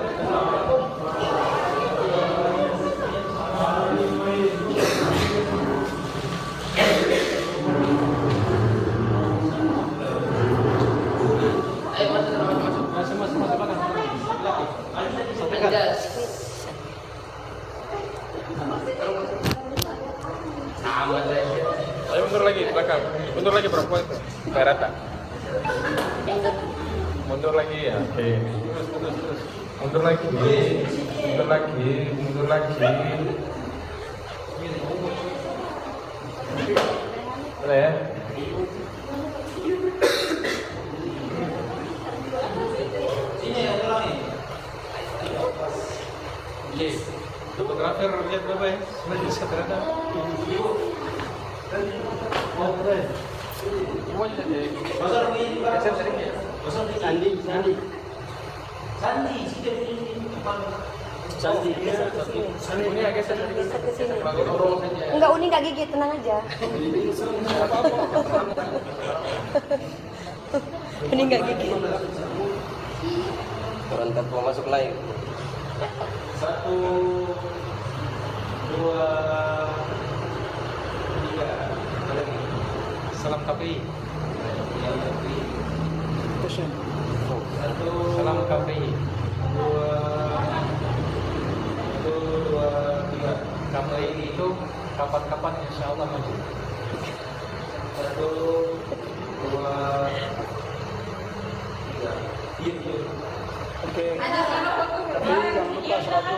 Ayo mundur lagi belakang. Mundur lagi perempuan itu. Kayak rata. Mundur lagi ya. Oke. Terus. Mundur lagi. Udah ya. Fotografer lihat berapa ya? Nanti sekarang ada. Semuanya jadi. Sandi. Ini agak Enggak, Uni enggak gigit, tenang aja. Uni enggak gigit. Orang mau masuk live. 1, 2, 3. salam KPI. Salam KPI. 2, 3. KPI itu kapan-kapan insya Allah maju. 1, 2, 3. Oke. Tapi jangan lupa satu.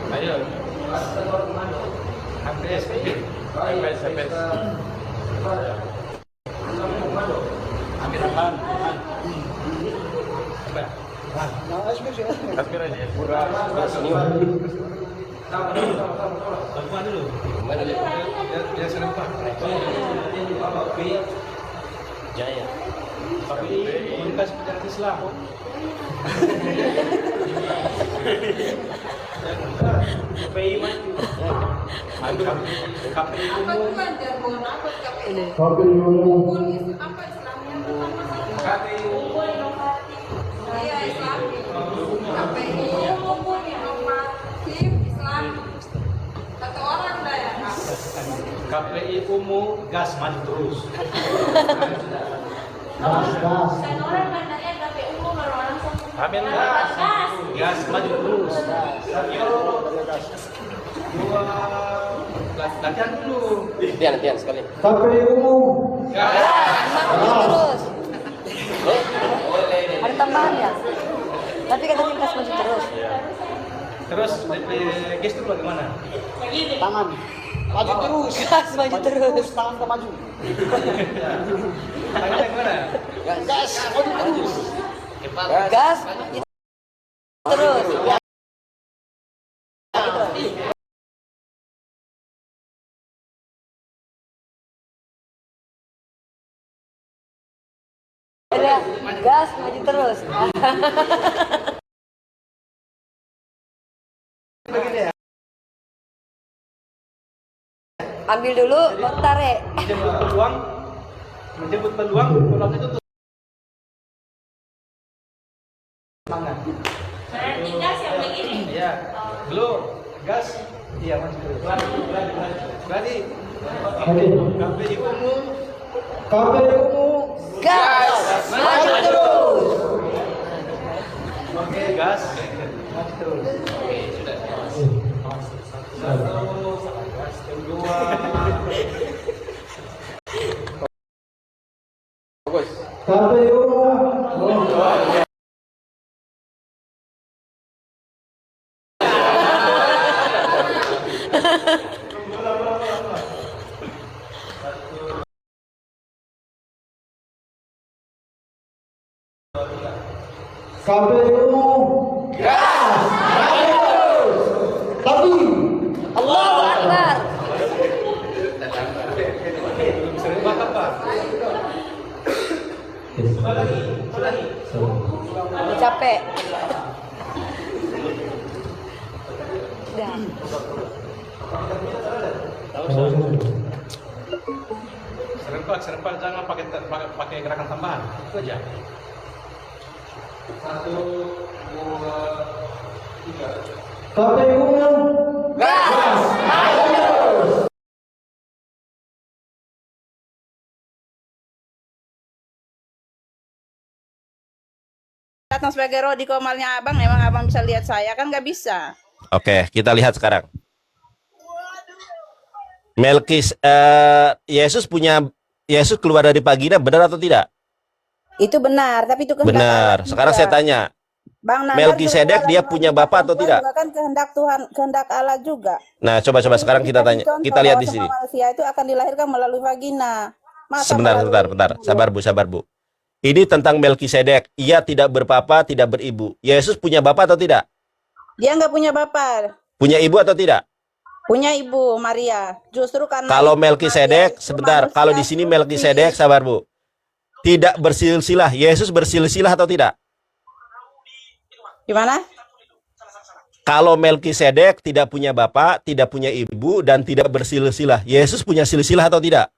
Ayo. HPS. Ambil depan. Kasmir aja. Bantuan dulu. Dia senang Pak. Jaya. Tapi komunikasi penjara Islam. KPI maju. KPI umum. Kopi umum. KPI Ungu gas maju terus. Gas. Kan orang mandangnya KPI umum baru orang semua. Amin. Gas maju terus. Latihan dulu. Latihan sekali. KPI umum. Maju terus. Ada tambahan ya? Tapi kata timnas maju terus. Terus gestur bagaimana? Tangan. Maju terus. Gas maju terus. Tangan ke maju. Tangannya gimana? Gas. Maju terus. Gas terus. Gas maju terus. Ambil dulu, baru tarik. Menjemput peluang itu tuh. Semangat. Berarti gas yang begini. Iya. Dulu gas. Iya, maju terus. Berarti KPI Ungu. KPI umum. Gas maju terus. Oke, gas. Maju terus. Oke, sudah. Gas kedua. Bagus. KPI umum. KPI umum. Gas. Tapi. Allahu Akbar. Serempak apa? Capek. Udah. Serempak jangan pakai gerakan tambahan. Itu aja. 1, 2, 3. KPI umum. Gas maju terus. Datang sebagai roh di komalnya abang, emang abang bisa lihat saya kan nggak bisa. Oke, kita lihat sekarang. Yesus keluar dari Pagina, benar atau tidak? Itu benar, tapi itu kehendak Benar. Allah Sekarang juga. saya tanya, Bang Nandar Melkisedek keluar dia dari punya Tuhan bapak atau juga tidak? Kan kehendak Tuhan, kehendak Allah juga. Nah, coba sekarang kita tanya, Contoh kita lihat bahwa di sini. semua manusia itu akan dilahirkan melalui vagina. Masa Sebentar. melalui Sabar Bu. Ini tentang Melkisedek. Ia tidak berpapa, tidak beribu. Yesus punya bapak atau tidak? Dia nggak punya bapak, Punya ibu atau tidak? punya ibu Maria. Justru karena Kalau ibu Maria Melkisedek, itu sebentar. manusia Kalau di sini suci. Melkisedek, sabar Bu. Tidak bersilsilah. Yesus bersilsilah atau tidak? Gimana? Kalau Melkisedek tidak punya bapak, tidak punya ibu, dan tidak bersilsilah. Yesus punya silsilah atau tidak?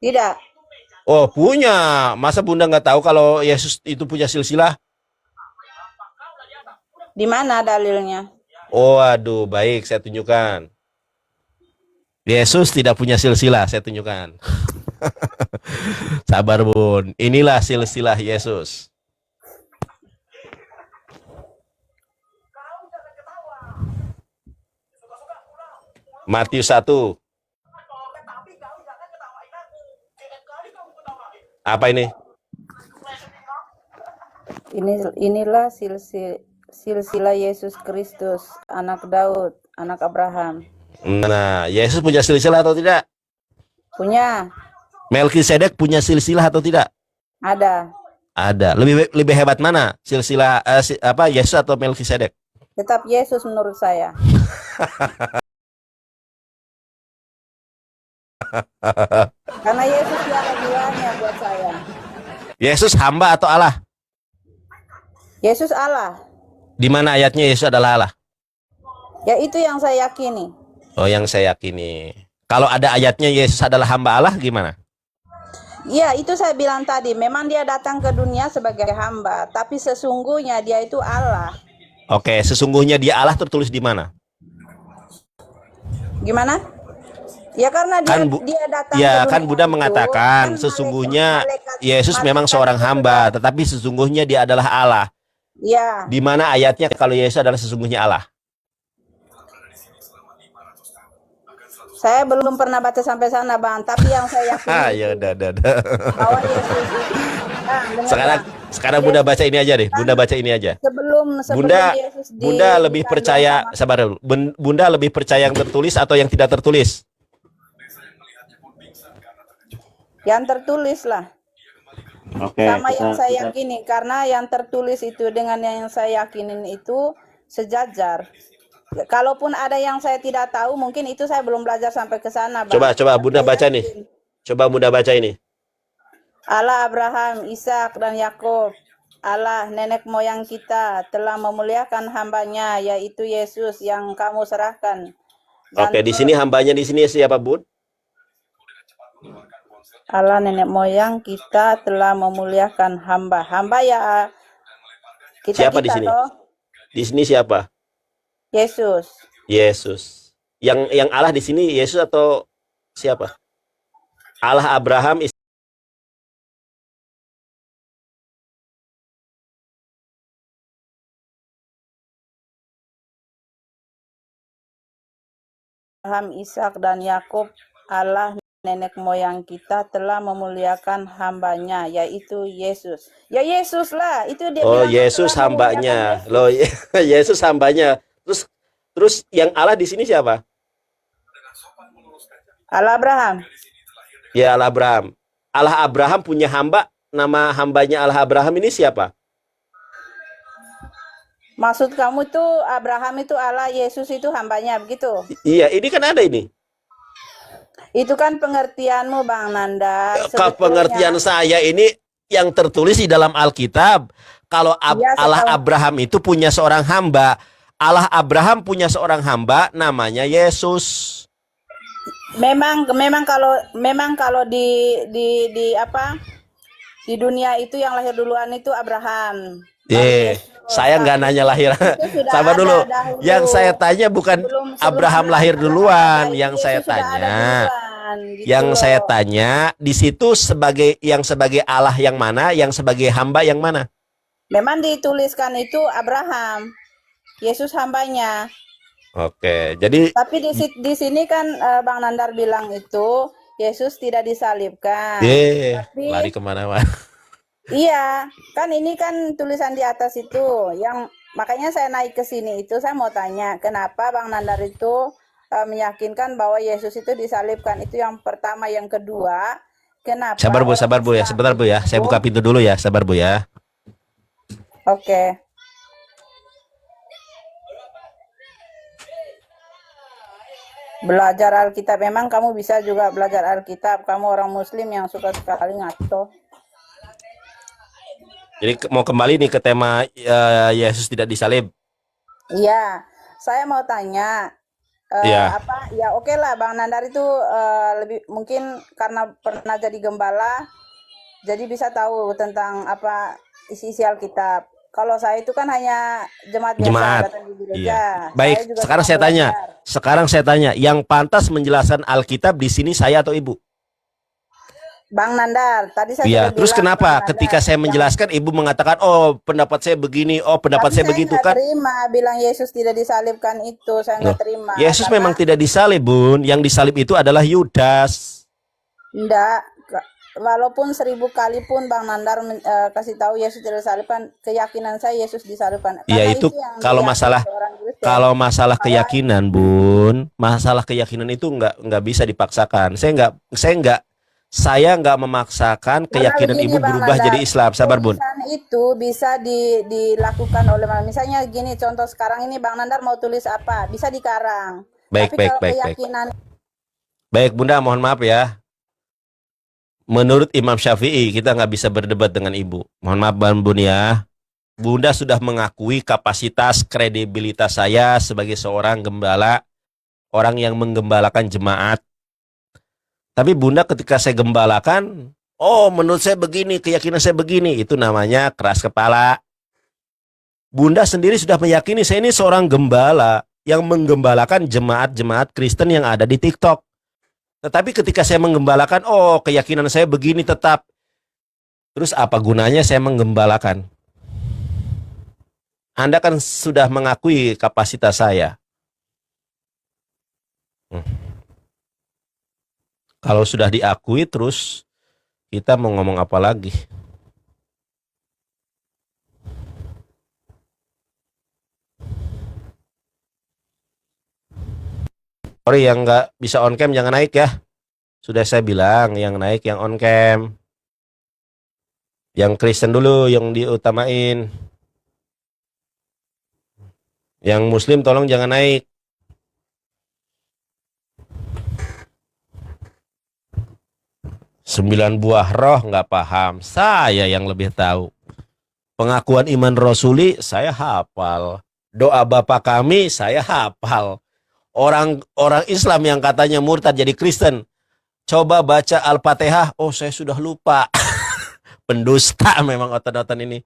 Tidak. Oh, punya. Masa Bunda nggak tahu kalau Yesus itu punya silsilah? Di mana dalilnya? Oh, aduh, baik, saya tunjukkan. Yesus tidak punya silsilah, saya tunjukkan. Sabar, Bun. Inilah silsilah Yesus. Matius 1. Apa ini? Inilah silsilah Yesus Kristus, anak Daud, anak Abraham. Nah, Yesus punya silsilah atau tidak? Punya, Melkisedek punya silsilah atau tidak? ada. Ada. Lebih hebat mana? Silsilah Yesus atau Melkisedek? Tetap Yesus menurut saya. Karena Yesus tiada duanya buat saya. Yesus hamba atau Allah? Yesus Allah. Di mana ayatnya Yesus adalah Allah? Ya itu yang saya yakini. Oh, yang saya yakini. Kalau ada ayatnya Yesus adalah hamba Allah, gimana? Iya, itu saya bilang tadi. Memang dia datang ke dunia sebagai hamba, tapi sesungguhnya dia itu Allah. Oke, sesungguhnya dia Allah tertulis di mana? Gimana? Ya karena dia Kan dia datang ya ke kan dunia Bunda itu, mengatakan kan sesungguhnya malaikat Yesus memang malaikat seorang itu hamba, sudah, tetapi sesungguhnya dia adalah Allah. ya. Di mana ayatnya kalau Yesus adalah sesungguhnya Allah? Saya belum pernah baca sampai sana, Bang. Tapi yang saya Ah, yakini ya itu udah. bahwa Yesus itu, Bang, dengar Sekarang Bang. sekarang Bunda Yesus baca ini aja deh. kan Bunda baca ini aja. sebelum Bunda Yesus Bunda lebih dikandung percaya, sama sabar dulu. Bunda lebih percaya yang tertulis atau yang tidak tertulis? yang tertulis lah. Oke, Sama yang kita saya yakini, karena yang tertulis itu dengan yang saya yakinin itu sejajar. Kalaupun ada yang saya tidak tahu, mungkin itu saya belum belajar sampai ke sana, Bang. Coba Tapi Bunda saya baca nih. yakin Coba Bunda baca ini. Allah Abraham, Ishak dan Yakub, Allah nenek moyang kita telah memuliakan hambanya, yaitu Yesus yang kamu serahkan. Dan Oke, di sini hambanya di sini siapa, Bun? Allah nenek moyang kita telah memuliakan hamba. Hamba ya Siapa di sini? toh, Di sini siapa? Yesus. Yesus. Yang Allah di sini Yesus atau siapa? Allah Abraham, Abraham, Ishak dan Yakub, Allah nenek moyang kita telah memuliakan hambanya, yaitu Yesus. Ya Yesus lah, itu dia Oh, bilang Yesus telah memuliakan hambanya. Yesus. Loh, Yesus hambanya. Terus yang Allah di sini siapa? Allah Abraham. Ya, Allah Abraham. Allah Abraham punya hamba, nama hambanya Allah Abraham ini siapa? Maksud kamu tuh Abraham itu Allah, Yesus itu hambanya, begitu? Iya, ini kan ada ini. Itu kan pengertianmu, Bang Nanda. Pengertian saya ini yang tertulis di dalam Alkitab. Kalau Iya, Allah tahu. Abraham itu punya seorang hamba. Allah Abraham punya seorang hamba namanya Yesus. Memang kalau di apa? Di dunia itu yang lahir duluan itu Abraham. Saya nggak nanya lahir. Itu sudah Sabar ada dulu. dahulu. Yang saya tanya bukan Sebelum Abraham Allah lahir Abraham duluan. ada, Yang Yesus saya sudah ada tanya, duluan, gitu yang loh. saya tanya di situ sebagai Allah yang mana, yang sebagai hamba yang mana? Memang dituliskan itu Abraham, Yesus hambanya. Oke, jadi Tapi di sini kan Bang Nandar bilang itu Yesus tidak disalibkan. Tapi lari kemana-mana. iya, kan ini kan tulisan di atas itu yang makanya saya naik ke sini itu saya mau tanya kenapa Bang Nandar itu meyakinkan bahwa Yesus itu disalibkan, itu yang pertama. Yang kedua, kenapa Sabar Bu ya, orang sebentar Bu ya. Islam Saya itu- buka pintu dulu ya, sabar Bu ya. Oke. Belajar Alkitab, memang kamu bisa juga belajar Alkitab. Kamu orang Muslim yang suka sekali ngaco. Jadi mau kembali nih ke tema Yesus tidak disalib. Iya, saya mau tanya. Iya. Apa? Ya oke lah, Bang Nandar itu lebih mungkin karena pernah jadi gembala, jadi bisa tahu tentang apa isi-isi Alkitab. Kalau saya itu kan hanya jemaat biasa Jemaat. datang di gereja. Iya. Saya Baik, juga sekarang sedang saya tanya. belajar. Sekarang saya tanya, yang pantas menjelaskan Alkitab di sini saya atau Ibu? Bang Nandar, tadi saya Iya, sudah terus bilang, kenapa Bang Nandar, ketika saya yang- menjelaskan Ibu mengatakan, "Oh, pendapat saya begini, oh, pendapat tapi saya begitu," nggak kan? terima bilang Yesus tidak disalibkan itu, saya Loh, nggak terima. Yesus Karena- memang tidak disalib, Bun. Yang disalib itu adalah Yudas. Enggak, walaupun 1000 kali pun Bang Nandar kasih tahu Yesus tidak disalibkan, keyakinan saya Yesus disalibkan. Ya Karena itu yang kalau diyakini masalah orang Kristen. kalau masalah Bahwa- keyakinan, Bun, masalah keyakinan itu nggak bisa dipaksakan. Saya nggak memaksakan Karena keyakinan begini, Ibu Bang berubah Nandar, jadi Islam. Sabar, Bun. tulisan itu bisa dilakukan oleh misalnya gini, contoh sekarang ini Bang Nandar mau tulis apa, bisa dikarang. Baik, Tapi baik, kalau baik, baik. keyakinan Baik, Bunda, mohon maaf ya. Menurut Imam Syafi'i, kita nggak bisa berdebat dengan Ibu. Mohon maaf, Bun ya. Bunda sudah mengakui kapasitas, kredibilitas saya sebagai seorang gembala, orang yang menggembalakan jemaat. Tapi Bunda ketika saya gembalakan, oh menurut saya begini, keyakinan saya begini, itu namanya keras kepala. Bunda sendiri sudah meyakini saya ini seorang gembala yang menggembalakan jemaat-jemaat Kristen yang ada di TikTok. Tetapi ketika saya menggembalakan, oh keyakinan saya begini tetap. Terus apa gunanya saya menggembalakan? Anda kan sudah mengakui kapasitas saya. Kalau sudah diakui terus kita mau ngomong apa lagi? Sorry yang nggak bisa on cam jangan naik ya. Sudah saya bilang yang naik yang on cam. Yang Kristen dulu yang diutamain. Yang Muslim tolong jangan naik. Sembilan buah roh nggak paham. Saya yang lebih tahu. Pengakuan iman rasuli saya hafal. Doa Bapa kami saya hafal. Orang Islam yang katanya murtad jadi Kristen, coba baca Al-Fatihah, oh saya sudah lupa. Pendusta memang otot-otot ini.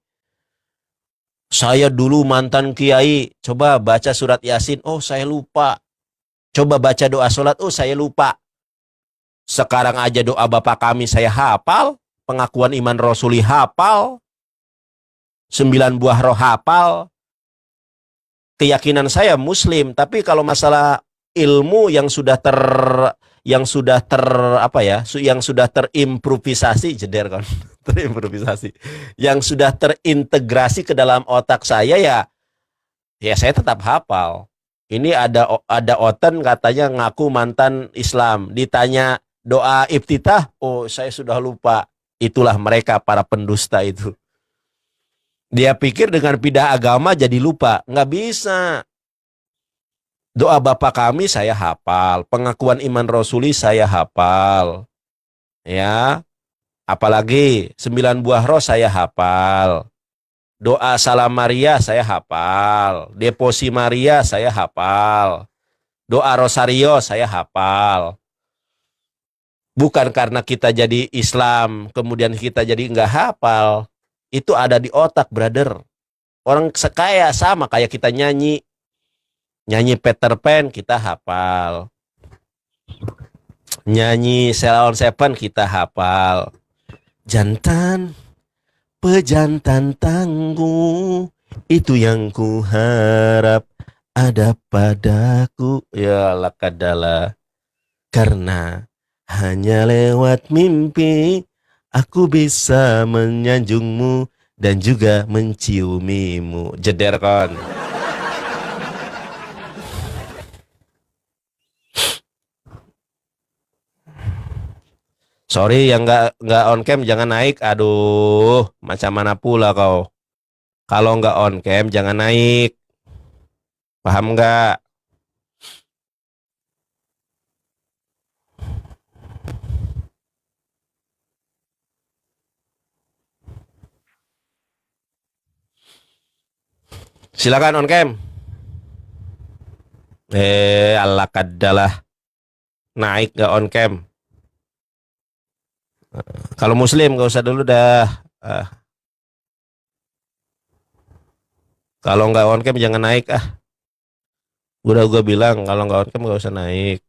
Saya dulu mantan kiai, coba baca surat Yasin, oh saya lupa. Coba baca doa sholat, oh saya lupa. Sekarang aja doa Bapa kami saya hafal, pengakuan iman rasuli hafal, 9 buah roh hafal. Keyakinan saya Muslim, tapi kalau masalah ilmu yang sudah terimprovisasi, jeder kan, terimprovisasi, yang sudah terintegrasi ke dalam otak saya ya saya tetap hafal. Ini ada oten katanya ngaku mantan Islam, ditanya doa iftitah, oh saya sudah lupa. Itulah mereka para pendusta itu. Dia pikir dengan pindah agama jadi lupa. Nggak bisa. Doa Bapa kami saya hafal. Pengakuan iman rasuli saya hafal. Ya. Apalagi 9 buah roh saya hafal. Doa salam Maria saya hafal. Deposi Maria saya hafal. Doa Rosario saya hafal. Bukan karena kita jadi Islam, kemudian kita jadi nggak hafal. Itu ada di otak, brother. Orang sekaya sama kayak kita nyanyi. Nyanyi Peter Pan kita hafal. Nyanyi Ceylon Seven kita hafal. Jantan, pejantan tangguh, itu yang ku harap ada padaku. Ya lakadala. Karena hanya lewat mimpi aku bisa menyanjungmu dan juga menciumimu. Jeder kon. Sorry yang nggak on cam jangan naik. Aduh, macam mana pula kau? Kalau nggak on cam jangan naik. Paham nggak? Silakan on cam. Allah kadalah. Naik nggak on cam. Kalau Muslim nggak usah dulu dah. Kalau nggak on cam jangan naik ah. Udah gue bilang kalau nggak on cam nggak usah naik.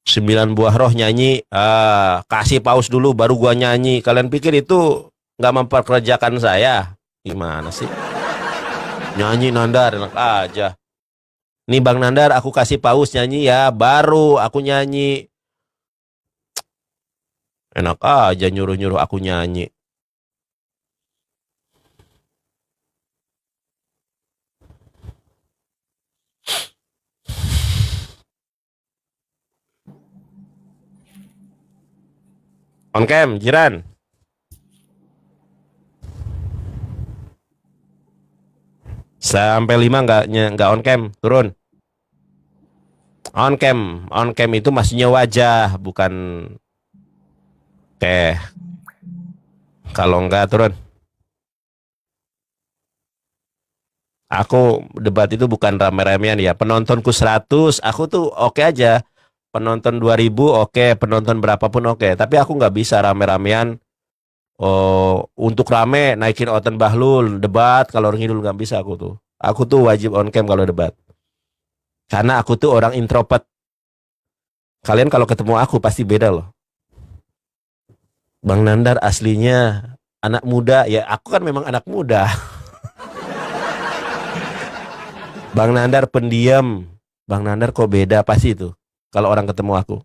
Sembilan buah roh nyanyi, kasih paus dulu baru gua nyanyi. Kalian pikir itu nggak memperkerjakan saya? Gimana sih? Nyanyi Nandar enak aja. Nih Bang Nandar, aku kasih paus nyanyi ya, baru aku nyanyi. Enak aja nyuruh-nyuruh aku nyanyi. On cam, Jiran. Sampai 5 nggak on cam, turun. On cam itu maksudnya wajah, bukan kalau nggak turun. Aku debat itu bukan rame-ramean ya. Penontonku 100, aku tuh oke aja. Penonton 2000 oke, penonton berapapun oke. Tapi aku nggak bisa rame-ramean. Oh, untuk rame naikin Oten Bahlul debat, kalau ngidul nggak bisa aku tuh. Aku tuh wajib on cam kalau debat. Karena aku tuh orang introvert. Kalian kalau ketemu aku pasti beda loh. Bang Nandar aslinya anak muda. Ya aku kan memang anak muda. Bang Nandar pendiam. Bang Nandar kok beda pasti itu. Kalau orang ketemu aku.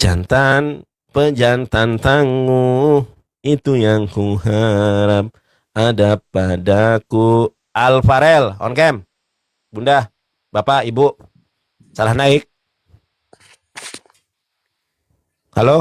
Jantan, pejantan tangguh, itu yang ku harap ada padaku. Alfarel, on cam. Bunda, Bapak, Ibu, salah naik. Halo?